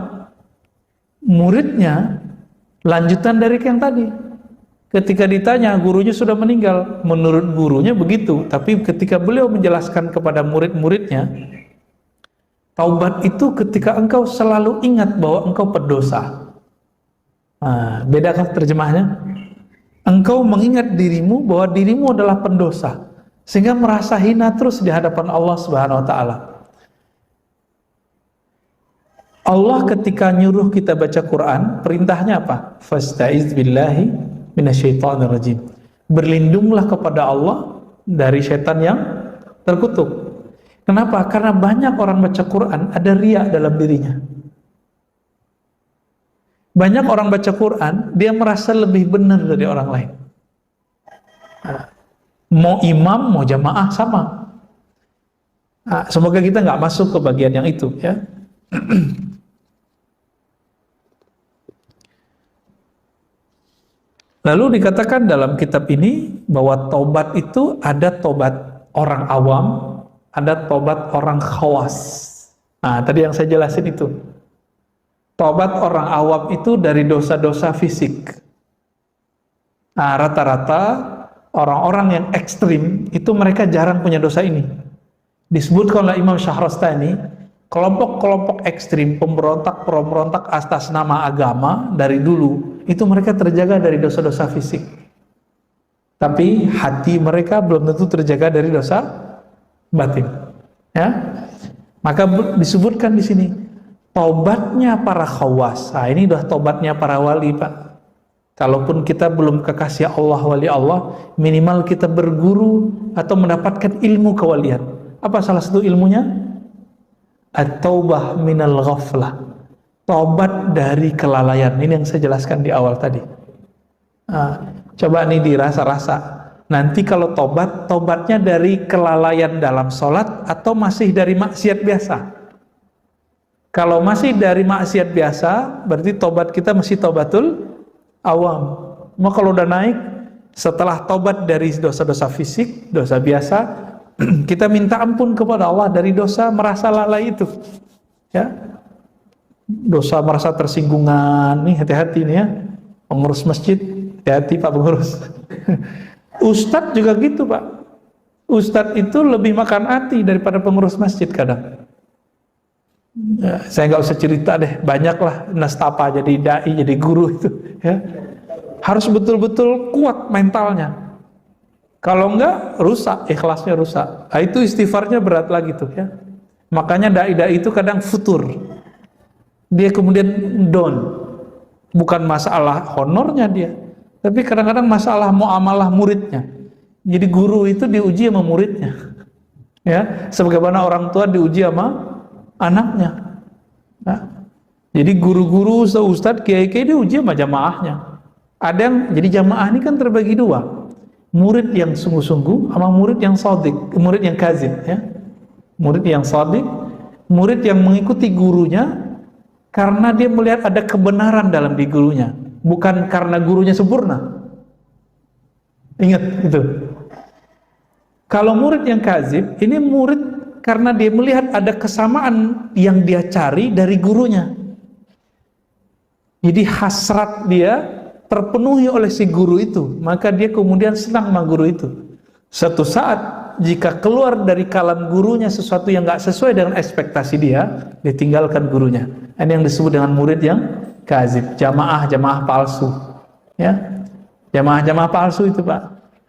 Muridnya lanjutan dari yang tadi. Ketika ditanya, gurunya sudah meninggal. Menurut gurunya begitu, tapi ketika beliau menjelaskan kepada murid-muridnya, taubat itu ketika engkau selalu ingat bahwa engkau berdosa. Beda kan terjemahnya? Engkau mengingat dirimu bahwa dirimu adalah pendosa, sehingga merasa hina terus di hadapan Allah Subhanahu wa taala. Allah ketika nyuruh kita baca Quran, perintahnya apa? Fasta'iz billahi minasyaitonir rajim. Berlindunglah kepada Allah dari syaitan yang terkutuk. Kenapa? Karena banyak orang baca Quran ada riya dalam dirinya. Banyak orang baca Quran, dia merasa lebih benar dari orang lain. Mau imam, mau jamaah sama. Semoga kita nggak masuk ke bagian yang itu, ya. Lalu dikatakan dalam kitab ini bahwa taubat itu ada taubat orang awam, ada taubat orang khawas. Tadi yang saya jelasin itu. Taubat orang awam itu dari dosa-dosa fisik. Rata-rata orang-orang yang ekstrim itu mereka jarang punya dosa ini. Disebutkan oleh Imam Syahrastani, kelompok-kelompok ekstrim, pemberontak atas nama agama dari dulu, itu mereka terjaga dari dosa-dosa fisik. Tapi hati mereka belum tentu terjaga dari dosa batin. Ya, maka disebutkan di sini taubatnya para khawas. Ini udah taubatnya para wali, Pak. Kalaupun kita belum kekasih Allah, wali Allah, minimal kita berguru atau mendapatkan ilmu kewalian. Apa salah satu ilmunya? At-taubah minal ghaflah. Taubat dari kelalaian. Ini yang saya jelaskan di awal tadi. Coba nih dirasa-rasa. Nanti kalau tobatnya dari kelalaian dalam sholat atau masih dari maksiat biasa? Kalau masih dari maksiat biasa, berarti tobat kita masih tobatul awam. Maka kalau udah naik, setelah tobat dari dosa-dosa fisik, dosa biasa, kita minta ampun kepada Allah dari dosa merasa lalai itu. Ya, dosa merasa tersinggungan. Nih hati-hati nih ya, pengurus masjid, hati-hati Pak pengurus. Ustadz juga gitu Pak. Ustadz itu lebih makan hati daripada pengurus masjid kadang. Ya, saya nggak usah cerita deh, banyaklah nastapa jadi dai, jadi guru itu. Ya, harus betul-betul kuat mentalnya. Kalau enggak, rusak, ikhlasnya rusak. Itu istighfarnya berat lagi tuh ya. Makanya dai-dai itu kadang futur. Dia kemudian down. Bukan masalah honornya dia, tapi kadang-kadang masalah muamalah muridnya. Jadi guru itu diuji sama muridnya. Ya, sebagaimana orang tua diuji sama anaknya. Nah, jadi guru-guru, ustadz, kiai-kiai diuji sama jamaahnya. Ada yang, jadi jamaah ini kan terbagi dua. Murid yang sungguh-sungguh sama murid yang shadiq, murid yang kazib ya. Murid yang shadiq, murid yang mengikuti gurunya karena dia melihat ada kebenaran dalam di gurunya, bukan karena gurunya sempurna. Ingat itu. Kalau murid yang kazib, ini murid karena dia melihat ada kesamaan yang dia cari dari gurunya. Jadi hasrat dia terpenuhi oleh si guru itu, maka dia kemudian senang sama guru itu. Suatu saat jika keluar dari kalam gurunya sesuatu yang nggak sesuai dengan ekspektasi dia, ditinggalkan gurunya. Ini yang disebut dengan murid yang kazib, jamaah palsu. Ya, jamaah palsu itu, Pak.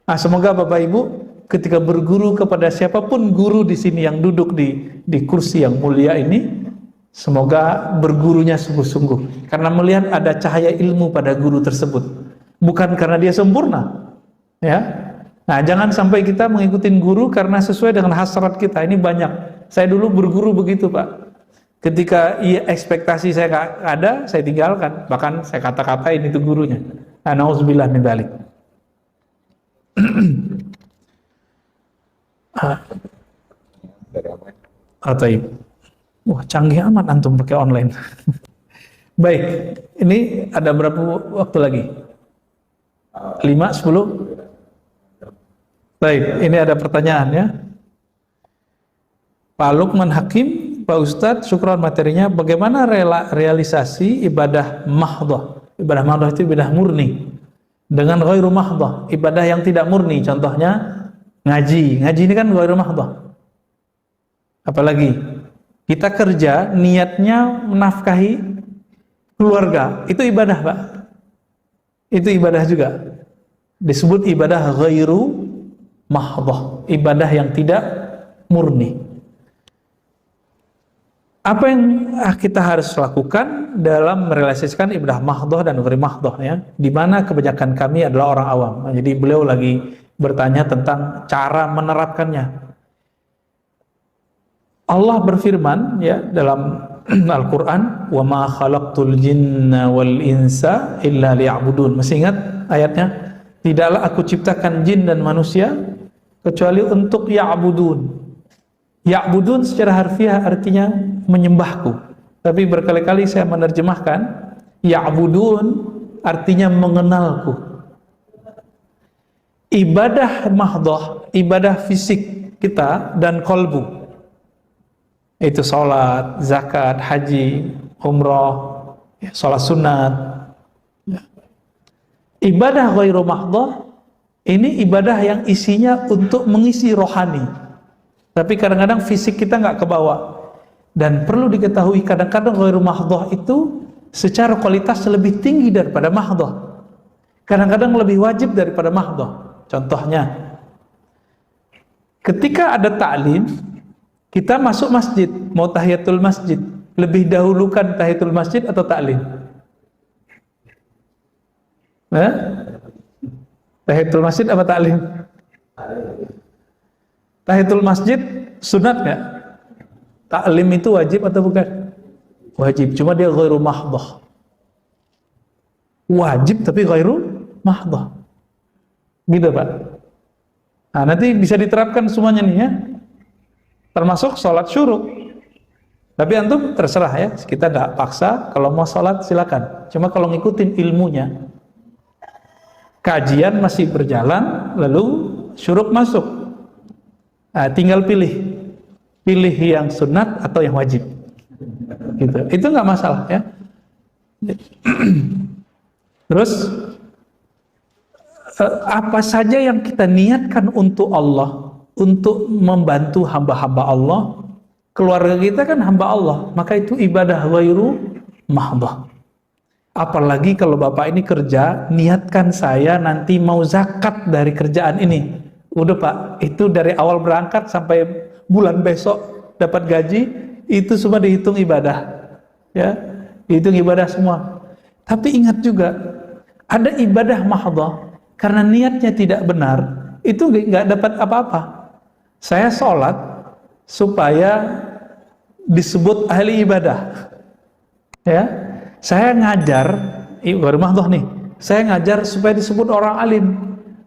Nah, semoga Bapak Ibu ketika berguru kepada siapapun guru di sini yang duduk di kursi yang mulia ini, semoga bergurunya sungguh-sungguh karena melihat ada cahaya ilmu pada guru tersebut, bukan karena dia sempurna. Ya. Nah, jangan sampai kita mengikuti guru karena sesuai dengan hasrat kita. Ini banyak. Saya dulu berguru begitu, Pak. Ketika ekspektasi saya nggak ada, saya tinggalkan. Bahkan saya kata-katain itu gurunya. Nauzubillah min dzalik. Ataib. Wah, canggih amat antum pakai online. Baik, ini ada berapa waktu lagi? 5, 10? Baik, ini ada pertanyaan ya. Pak Lukman Hakim, Pak Ustadz, syukron materinya. Bagaimana realisasi ibadah mahdhah? Ibadah mahdhah itu ibadah murni. Dengan ghairu mahdhah, ibadah yang tidak murni. Contohnya ngaji. Ngaji ini kan ghairu mahdhah. Apalagi kita kerja, niatnya menafkahi keluarga. Itu ibadah, Pak. Itu ibadah juga. Disebut ibadah ghairu mahdhah, ibadah yang tidak murni. Apa yang kita harus lakukan dalam merealisasikan ibadah mahdhah dan ghairu mahdhah ya? Di mana kebanyakan kami adalah orang awam. Jadi beliau lagi bertanya tentang cara menerapkannya. Allah berfirman ya dalam Al-Qur'an, "Wa ma khalaqtul jinna wal insa illa liya'budun." Masih ingat ayatnya? Tidaklah aku ciptakan jin dan manusia kecuali untuk ya'budun. Ya'budun secara harfiah artinya menyembahku. Tapi berkali-kali saya menerjemahkan ya'budun artinya mengenalku. Ibadah mahdhah, ibadah fisik kita dan kolbu. Itu sholat, zakat, haji, umrah, sholat sunat. Ibadah ghairu mahdhah ini ibadah yang isinya untuk mengisi rohani, tapi kadang-kadang fisik kita nggak kebawa. Dan perlu diketahui kadang-kadang ghairu mahdhah itu secara kualitas lebih tinggi daripada mahdhah. Kadang-kadang lebih wajib daripada mahdhah. Contohnya, ketika ada ta'lim, kita masuk masjid, mau tahiyatul masjid, lebih dahulukan tahiyatul masjid atau ta'lim? Tahiyatul masjid apa ta'lim? Tahiyatul masjid sunat nggak? Ta'lim itu wajib atau bukan? Wajib, cuma dia ghairu mahdhah. Wajib tapi ghairu mahdhah. Gitu, Pak. Nah, nanti bisa diterapkan semuanya nih ya. Termasuk sholat syuruk. Tapi antum terserah ya, kita nggak paksa. Kalau mau sholat silakan. Cuma kalau ngikutin ilmunya, kajian masih berjalan, lalu syuruk masuk. Nah, tinggal pilih yang sunat atau yang wajib. Gitu. Itu nggak masalah ya. Terus apa saja yang kita niatkan untuk Allah, untuk membantu hamba-hamba Allah, keluarga kita kan hamba Allah, maka itu ibadah ghairu mahdhah. Apalagi kalau Bapak ini kerja, niatkan saya nanti mau zakat dari kerjaan ini. Udah Pak, itu dari awal berangkat sampai bulan besok dapat gaji, itu semua dihitung ibadah. Ya, dihitung ibadah semua. Tapi ingat juga, ada ibadah mahdhah karena niatnya tidak benar, itu nggak dapat apa-apa. Saya sholat supaya disebut ahli ibadah. Ya, saya ngajar, ghairu mahdhah nih. Saya ngajar supaya disebut orang alim,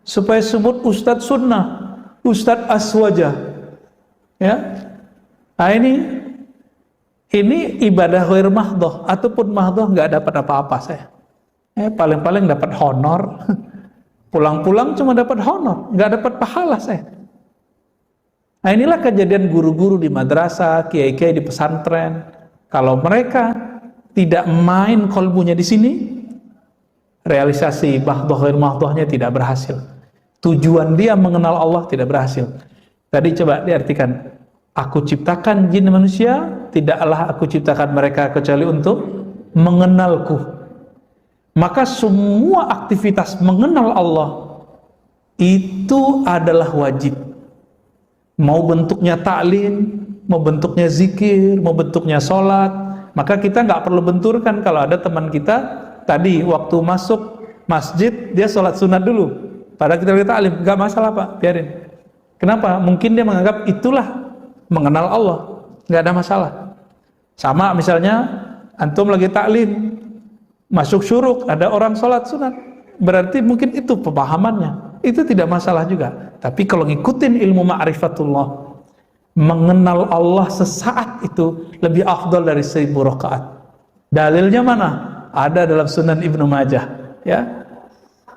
supaya disebut ustadz sunnah, ustadz aswajah. Ya, nah ini ibadah ghairu mahdhah ataupun mahdhah nggak dapat apa-apa saya. Paling-paling dapat honor. Pulang-pulang cuma dapat honor, nggak dapat pahala saya. Nah, inilah kejadian guru-guru di madrasah, kiai-kiai di pesantren. Kalau mereka tidak main kolbunya di sini, realisasi mahdhah ghairu mahdhahnya tidak berhasil. Tujuan dia mengenal Allah tidak berhasil. Tadi coba diartikan, aku ciptakan jin dan manusia, tidaklah aku ciptakan mereka kecuali untuk mengenalku. Maka semua aktivitas mengenal Allah itu adalah wajib. Mau bentuknya ta'lim, mau bentuknya zikir, mau bentuknya sholat, maka kita nggak perlu benturkan. Kalau ada teman kita tadi waktu masuk masjid dia sholat sunat dulu, padahal kita lagi ta'lim, nggak masalah Pak, biarin. Kenapa? Mungkin dia menganggap itulah mengenal Allah, nggak ada masalah. Sama misalnya antum lagi ta'lim, masuk syuruk, ada orang sholat sunat, berarti mungkin itu pemahamannya, itu tidak masalah juga. Tapi kalau ngikutin ilmu ma'rifatullah, mengenal Allah sesaat itu lebih afdal dari 1000 rakaat. Dalilnya mana? Ada dalam Sunan Ibnu Majah, ya.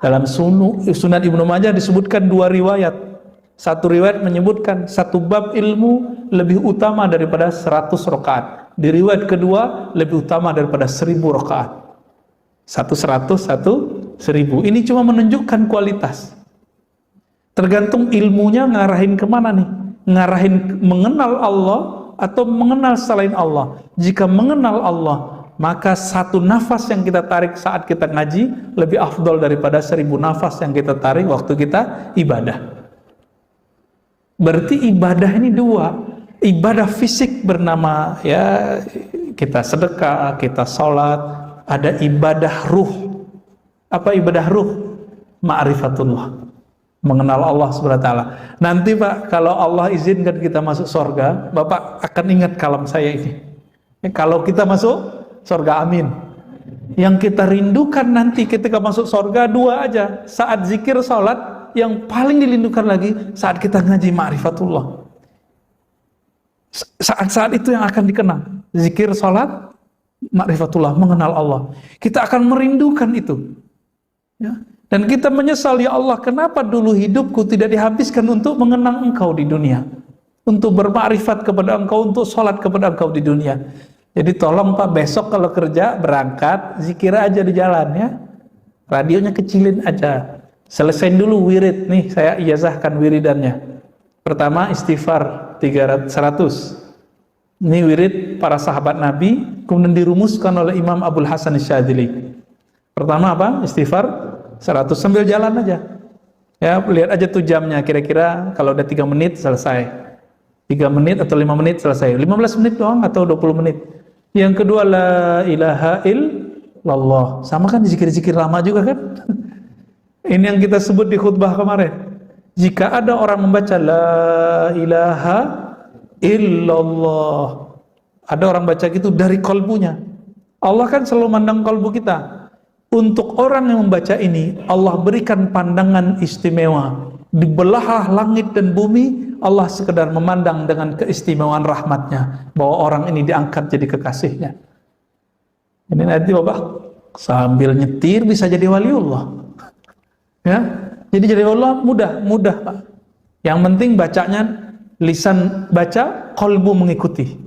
Dalam Sunan Ibnu Majah disebutkan 2 riwayat. Satu riwayat menyebutkan satu bab ilmu lebih utama daripada 100 rakaat. Di riwayat kedua lebih utama daripada 1000 rakaat. Satu 100, satu 1000. Ini cuma menunjukkan kualitas. Tergantung ilmunya ngarahin kemana nih? Ngarahin mengenal Allah atau mengenal selain Allah. Jika mengenal Allah, maka satu nafas yang kita tarik saat kita ngaji lebih afdol daripada 1000 nafas yang kita tarik waktu kita ibadah. Berarti ibadah ini 2. Ibadah fisik bernama ya kita sedekah, kita sholat. Ada ibadah ruh. Apa ibadah ruh? Ma'rifatullah, mengenal Allah SWT. Nanti Pak, kalau Allah izinkan kita masuk surga, Bapak akan ingat kalam saya ini. Kalau kita masuk surga, amin. Yang kita rindukan nanti ketika masuk surga 2 aja. Saat zikir salat, yang paling dirindukan lagi saat kita ngaji ma'rifatullah. Saat-saat itu yang akan dikenang. Zikir salat, ma'rifatullah, mengenal Allah. Kita akan merindukan itu. Ya. Dan kita menyesal, ya Allah, kenapa dulu hidupku tidak dihabiskan untuk mengenang Engkau di dunia, untuk bermakrifat kepada Engkau, untuk sholat kepada Engkau di dunia. Jadi tolong Pak, besok kalau kerja berangkat zikir aja di jalan ya, radionya kecilin aja, selesain dulu wirid. Nih saya ijazahkan wiridannya. Pertama istighfar 100. Ini wirid para sahabat Nabi, kemudian dirumuskan oleh Imam Abdul Hasan Asyadzili. Pertama apa? Istighfar 100, sambil jalan aja ya, lihat aja tuh jamnya, kira-kira kalau udah 3 menit selesai, 3 menit atau 5 menit selesai, 15 menit doang atau 20 menit. Yang kedua, la ilaha illallah, sama kan zikir-zikir lama juga kan. Ini yang kita sebut di khutbah kemarin. Jika ada orang membaca la ilaha illallah, ada orang baca gitu dari kalbunya, Allah kan selalu mandang kalbu kita. Untuk orang yang membaca ini, Allah berikan pandangan istimewa. Di belahan langit dan bumi, Allah sekedar memandang dengan keistimewaan rahmatnya, bahwa orang ini diangkat jadi kekasihnya. Ini nanti Bapak sambil nyetir bisa jadi waliullah. Ya, jadi waliullah mudah Pak. Yang penting bacanya lisan baca, qalbu mengikuti.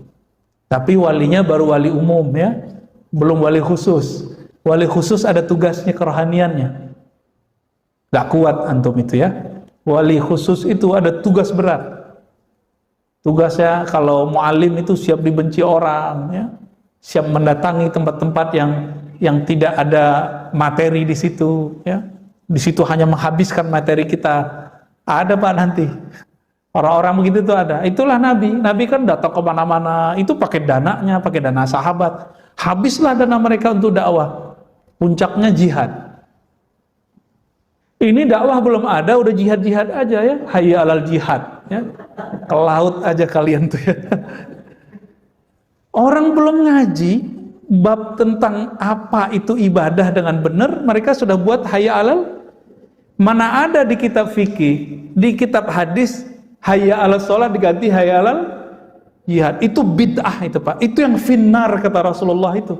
Tapi walinya baru wali umum ya, belum wali khusus. Wali khusus ada tugasnya, kerohaniannya. Gak kuat antum itu ya. Wali khusus itu ada tugas berat. Tugasnya kalau mu'alim itu siap dibenci orang ya. Siap mendatangi tempat-tempat yang tidak ada materi di situ ya. Di situ hanya menghabiskan materi kita. Ada Pak nanti. Orang-orang begitu tuh ada. Itulah Nabi. Nabi kan datang ke mana-mana. Itu pakai dananya, pakai dana sahabat. Habislah dana mereka untuk dakwah. Puncaknya jihad. Ini dakwah belum ada, udah jihad-jihad aja ya. Hayya alal jihad ya. Ke laut aja kalian tuh ya. Orang belum ngaji bab tentang apa itu ibadah dengan benar, mereka sudah buat hayya alal. Mana ada di kitab fikih, di kitab hadis hayya alal sholat diganti hayya alal jihad. Itu bid'ah itu Pak. Itu yang finnar kata Rasulullah itu.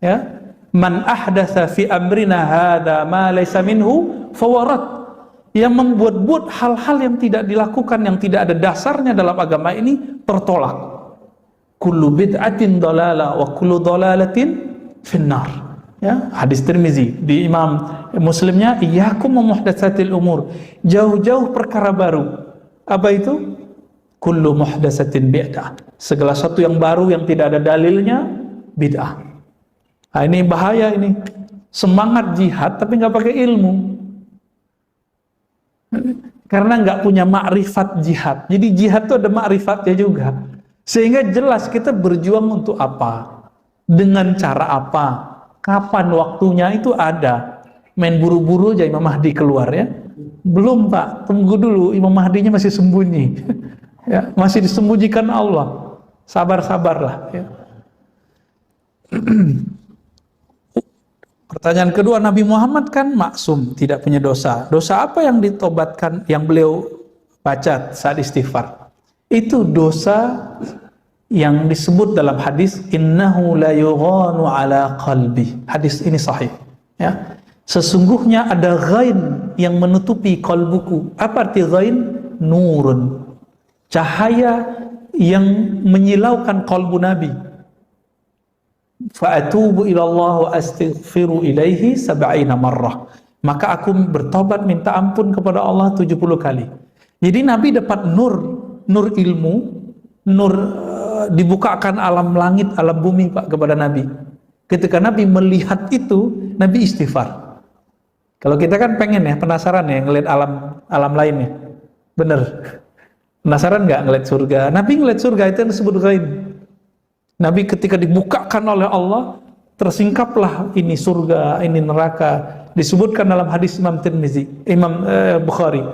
Ya. Man ahdatsa fi amrina hadza ma laysa minhu fawarat. Yang membuat-buat hal-hal yang tidak dilakukan, yang tidak ada dasarnya dalam agama ini, tertolak. Kullu bid'atin dalalah wa kullu dalalatin finnar. Ya, hadis Tirmizi. Di Imam Muslimnya, iyyakum muhdatsatil umur. Jauh-jauh perkara baru. Apa itu? Kullu muhdatsatin bid'ah. Segala sesuatu yang baru yang tidak ada dalilnya bid'ah. Nah, ini bahaya ini. Semangat jihad tapi nggak pakai ilmu. Karena nggak punya makrifat jihad. Jadi jihad itu ada makrifatnya juga. Sehingga jelas kita berjuang untuk apa, dengan cara apa, kapan waktunya itu ada. Main buru-buru aja Imam Mahdi keluar ya. Belum Pak, tunggu dulu, Imam Mahdinya masih sembunyi. Ya, masih disembunyikan Allah. Sabar-sabarlah ya. Pertanyaan kedua, Nabi Muhammad kan maksum, tidak punya dosa. Dosa apa yang ditobatkan, yang beliau baca saat istighfar? Itu dosa yang disebut dalam hadis, innahu la yughanu ala qalbi. Hadis ini sahih ya. Sesungguhnya ada ghain yang menutupi kalbuku. Apa arti ghain? Nurun, cahaya yang menyilaukan kalbu Nabi. Fa'atubu ilallah wa astaghfiru ilaihi 70 marrah. Maka aku bertobat minta ampun kepada Allah 70 kali. Jadi Nabi dapat nur ilmu, nur dibukakan alam langit, alam bumi Pak kepada Nabi. Ketika Nabi melihat itu, Nabi istighfar. Kalau kita kan pengen ya, penasaran ya ngelihat alam lainnya. Bener. Penasaran nggak ngelihat surga? Nabi ngelihat surga itu yang disebut ghaib. Nabi ketika dibukakan oleh Allah, tersingkaplah ini surga, ini neraka. Disebutkan dalam hadis Imam Tirmizi, Imam Bukhari.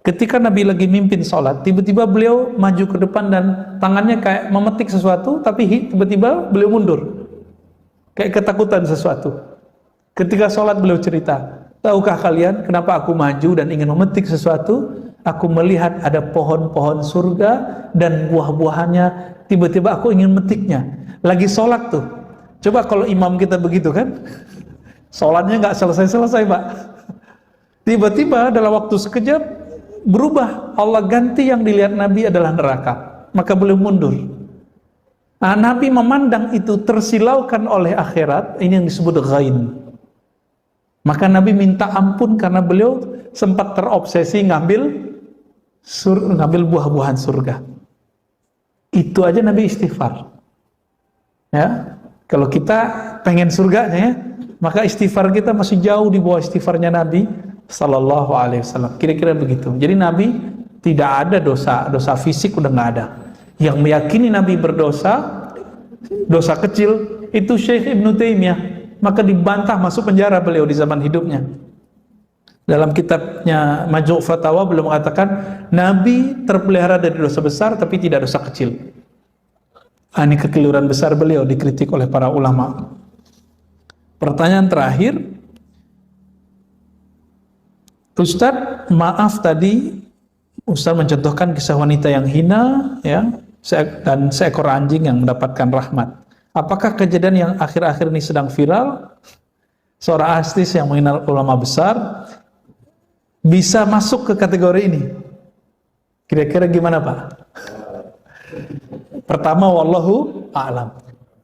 Ketika Nabi lagi mimpin sholat, tiba-tiba beliau maju ke depan dan tangannya kayak memetik sesuatu, tapi tiba-tiba beliau mundur. Kayak ketakutan sesuatu. Ketika sholat beliau cerita, tahukah kalian kenapa aku maju dan ingin memetik sesuatu? Aku melihat ada pohon-pohon surga dan buah-buahannya, tiba-tiba aku ingin memetiknya. Lagi sholat tuh. Coba kalau imam kita begitu kan? Sholatnya nggak selesai-selesai Pak. Tiba-tiba dalam waktu sekejap berubah, Allah ganti yang dilihat Nabi adalah neraka. Maka beliau mundur. Nah, Nabi memandang itu tersilaukan oleh akhirat, ini yang disebut ghain. Maka Nabi minta ampun karena beliau sempat terobsesi ngambil buah-buahan surga. Itu aja Nabi istighfar. Ya, kalau kita pengen surganya ya, maka istighfar kita masih jauh di bawah istighfarnya Nabi Sallallahu Alaihi Wasallam. Kira-kira begitu. Jadi Nabi tidak ada dosa fisik udah nggak ada. Yang meyakini Nabi berdosa, dosa kecil itu Syekh Ibnu Taimiyah. Maka dibantah, masuk penjara beliau di zaman hidupnya. Dalam kitabnya Majmu' Fatawa beliau mengatakan Nabi terpelihara dari dosa besar tapi tidak dosa kecil. Ini kekeliruan besar beliau, dikritik oleh para ulama. Pertanyaan terakhir, Ustadz, maaf tadi Ustadz mencontohkan kisah wanita yang hina ya, dan seekor anjing yang mendapatkan rahmat. Apakah kejadian yang akhir-akhir ini sedang viral, seorang artis yang mengenal ulama besar, bisa masuk ke kategori ini? Kira-kira gimana Pak? Pertama, wallahu a'lam.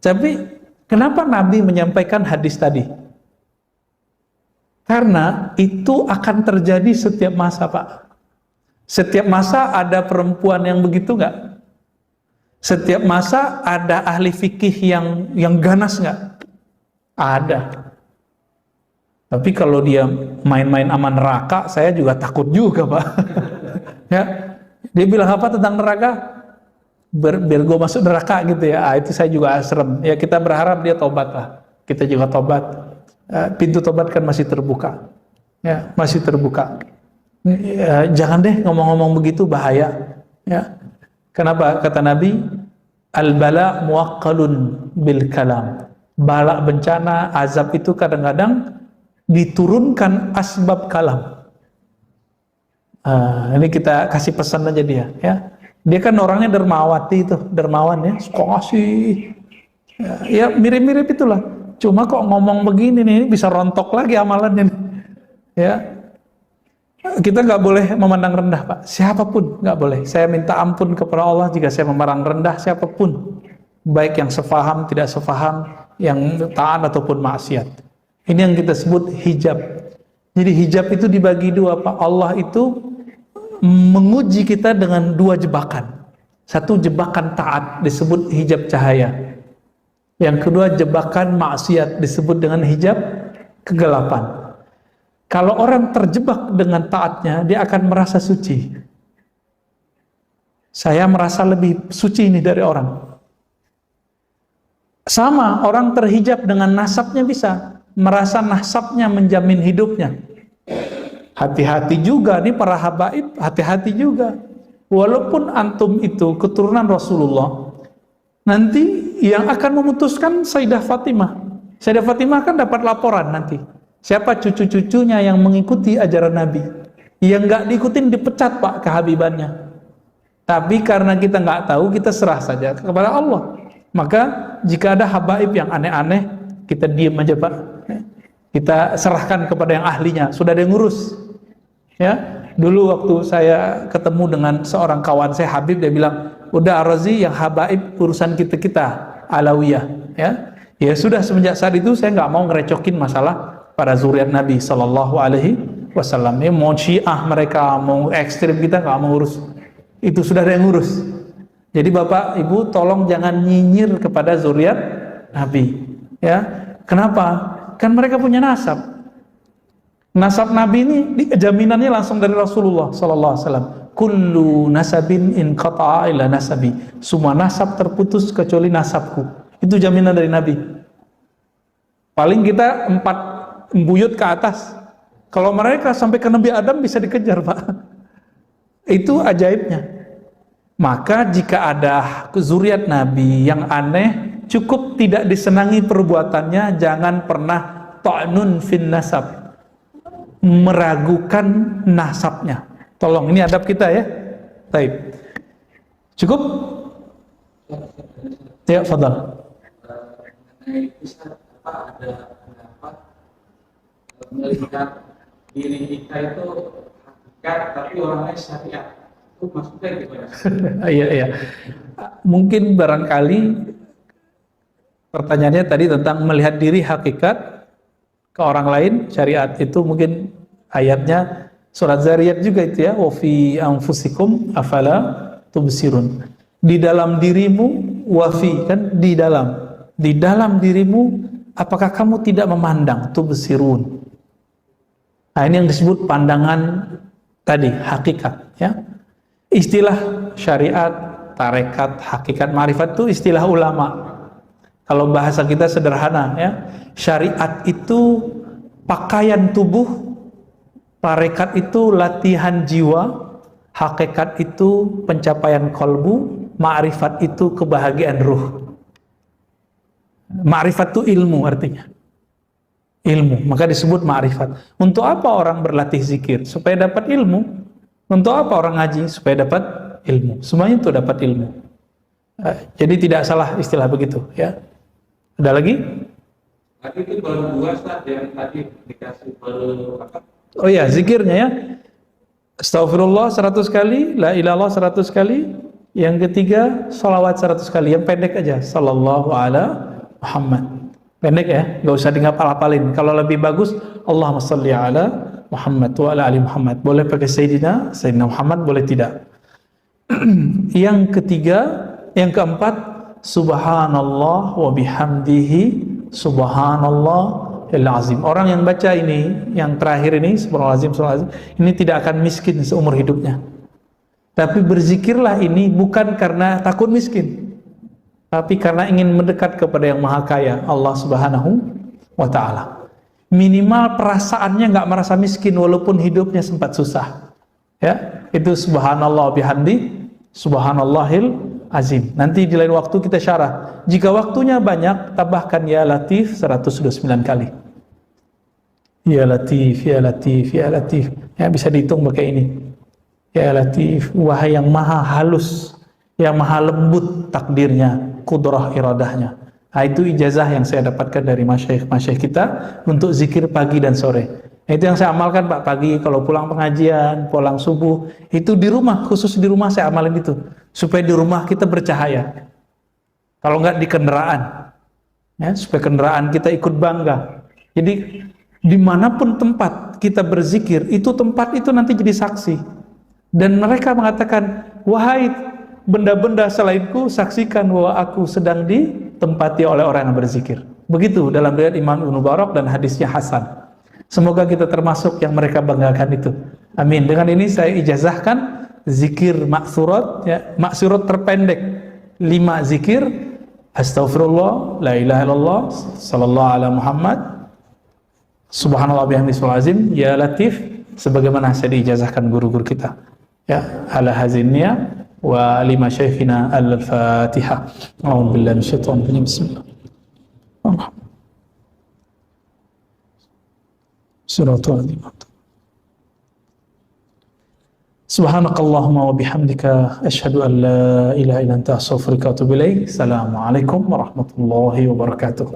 Tapi kenapa Nabi menyampaikan hadis tadi? Karena itu akan terjadi setiap masa Pak. Setiap masa ada perempuan yang begitu nggak? Setiap masa ada ahli fikih yang ganas nggak? Ada. Tapi kalau dia main-main sama neraka, saya juga takut juga Pak. Ya, dia bilang apa tentang neraka? Biar gue masuk neraka gitu ya. Itu saya juga serem. Ya kita berharap dia tobat lah. Kita juga tobat. Pintu tobat kan masih terbuka. Ya, masih terbuka. Ya, jangan deh ngomong-ngomong begitu, bahaya. Ya. Kenapa? Kata Nabi, al-bala muwaqqalun bil kalam. Bala, bencana, azab itu kadang-kadang diturunkan asbab kalam. Ini kita kasih pesan aja dia. Ya, dia kan orangnya dermawati itu, dermawan ya, suka ngasih. Ya mirip-mirip itulah. Cuma kok ngomong begini nih, bisa rontok lagi amalannya. Ya. Kita nggak boleh memandang rendah Pak, siapapun nggak boleh. Saya minta ampun kepada Allah jika saya memandang rendah siapapun, baik yang sefaham, tidak sefaham, yang taat ataupun maksiat. Ini yang kita sebut hijab. Jadi hijab itu dibagi dua, Pak. Allah itu menguji kita dengan dua jebakan. Satu jebakan taat disebut hijab cahaya. Yang kedua jebakan maksiat disebut dengan hijab kegelapan. Kalau orang terjebak dengan taatnya, dia akan merasa suci. Saya merasa lebih suci ini dari orang. Sama, orang terhijab dengan nasabnya bisa merasa nasabnya menjamin hidupnya. Hati-hati juga nih para habaib, hati-hati juga. Walaupun antum itu keturunan Rasulullah, nanti yang akan memutuskan Sayyidah Fatimah. Sayyidah Fatimah kan dapat laporan nanti. Siapa cucu-cucunya yang mengikuti ajaran Nabi. Yang nggak diikutin dipecat, Pak, kehabibannya. Tapi karena kita nggak tahu, kita serah saja kepada Allah. Maka jika ada habaib yang aneh-aneh, kita diam aja, Pak. Kita serahkan kepada yang ahlinya, sudah ada yang ngurus. Ya, dulu waktu saya ketemu dengan seorang kawan saya Habib, dia bilang, udah Ar-Razi yang habaib urusan kita Alawiyah. Ya sudah, semenjak saat itu saya nggak mau ngerecokin masalah para zuriat Nabi Sallallahu Alaihi Wasallam. Ya, mau Syiah mereka, mau ekstrim, kita nggak mau urus. Itu sudah ada yang ngurus. Jadi Bapak Ibu tolong jangan nyinyir kepada zuriat Nabi. Ya, kenapa? Kan mereka punya nasab. Nasab Nabi ini jaminannya langsung dari Rasulullah sallallahu alaihi wasallam. Kullu nasabin in qata'a ila nasabi. Semua nasab terputus kecuali nasabku. Itu jaminan dari Nabi. Paling kita 4 buyut ke atas. Kalau mereka sampai ke Nabi Adam bisa dikejar, Pak. Itu ajaibnya. Maka jika ada zuriat Nabi yang aneh, cukup tidak disenangi perbuatannya, jangan pernah ta'nun fin nasab, meragukan nasabnya. Tolong, ini adab kita ya. Baik. Cukup? Ya, fadal. Ada pendapat melihat diri kita itu hakikat tapi orangnya syariat. Itu maksudnya gimana? Iya. Mungkin barangkali pertanyaannya tadi tentang melihat diri hakikat ke orang lain syariat, itu mungkin ayatnya surat Zariyat juga itu ya, wa fi anfusikum afala tubsirun. Di dalam dirimu, wa fi kan di dalam dirimu, apakah kamu tidak memandang, tubsirun. Nah, ini yang disebut pandangan tadi, hakikat ya. Istilah syariat, tarekat, hakikat, ma'rifat itu istilah ulama. Kalau bahasa kita sederhana ya, syariat itu pakaian tubuh, tarekat itu latihan jiwa, hakikat itu pencapaian kolbu, ma'rifat itu kebahagiaan ruh. Ma'rifat itu ilmu artinya. Ilmu, maka disebut ma'rifat. Untuk apa orang berlatih zikir? Supaya dapat ilmu. Untuk apa orang ngaji? Supaya dapat ilmu. Semuanya itu dapat ilmu. Jadi tidak salah istilah begitu ya. Ada lagi? Tadi itu baru 2 saat yang tadi dikasih baru apa? Oh ya, zikirnya ya. Astaghfirullah 100 kali, la ilallah 100 kali. Yang ketiga, sholawat 100 kali. Yang pendek aja, sallallahu ala Muhammad. Pendek ya, nggak usah dihafal-hafalin. Kalau lebih bagus, Allahumma sholli ala Muhammad wa ala ali Muhammad. Boleh pakai Sayyidina Muhammad, boleh tidak. Yang ketiga, yang keempat, subhanallah wa bihamdihi subhanallah al-azim. Orang yang baca ini, yang terakhir ini, subhanallah, ini tidak akan miskin seumur hidupnya. Tapi berzikirlah ini bukan karena takut miskin, tapi karena ingin mendekat kepada yang maha kaya, Allah subhanahu wa ta'ala. Minimal perasaannya nggak merasa miskin walaupun hidupnya sempat susah ya. Itu subhanallah bihamdi subhanallahil azim. Nanti di lain waktu kita syarah. Jika waktunya banyak, tambahkan ya latif 129 kali. Ya latif, ya latif, ya latif. Ya, bisa dihitung pakai ini. Ya latif, wahai yang maha halus, yang maha lembut takdirnya, kudrah iradahnya. Nah, itu ijazah yang saya dapatkan dari masyayikh kita untuk zikir pagi dan sore. Nah, itu yang saya amalkan, Pak, pagi kalau pulang pengajian, pulang subuh, itu di rumah, khusus di rumah saya amalin itu, supaya di rumah kita bercahaya. Kalau enggak di kendaraan, ya, supaya kendaraan kita ikut bangga. Jadi dimanapun tempat kita berzikir, itu tempat itu nanti jadi saksi. Dan mereka mengatakan, wahai benda-benda selainku, saksikan bahwa aku sedang ditempati oleh orang yang berzikir. Begitu dalam riwayat Imam Ibnu Barak dan hadisnya hasan. Semoga kita termasuk yang mereka banggakan itu. Amin. Dengan ini saya ijazahkan zikir maksurat, ya, maksurat terpendek 5 zikir. Astaghfirullah, la ilaha illallah, sallallahu ala Muhammad, subhanallah bihamdihi azim, ya latif, sebagaimana saya diijazahkan guru-guru kita. Ya, ala hazinnya wa lima syekhina al-Fatihah. A'udzu billahi minasyaitonir rajim. Bismillah. Suratul Al-Imam. Subhanakallahumma wa bihamdika asyhadu an la ilaha illa anta astaghfiruka wa atubu ilaik. Assalamualaikum warahmatullahi wabarakatuh.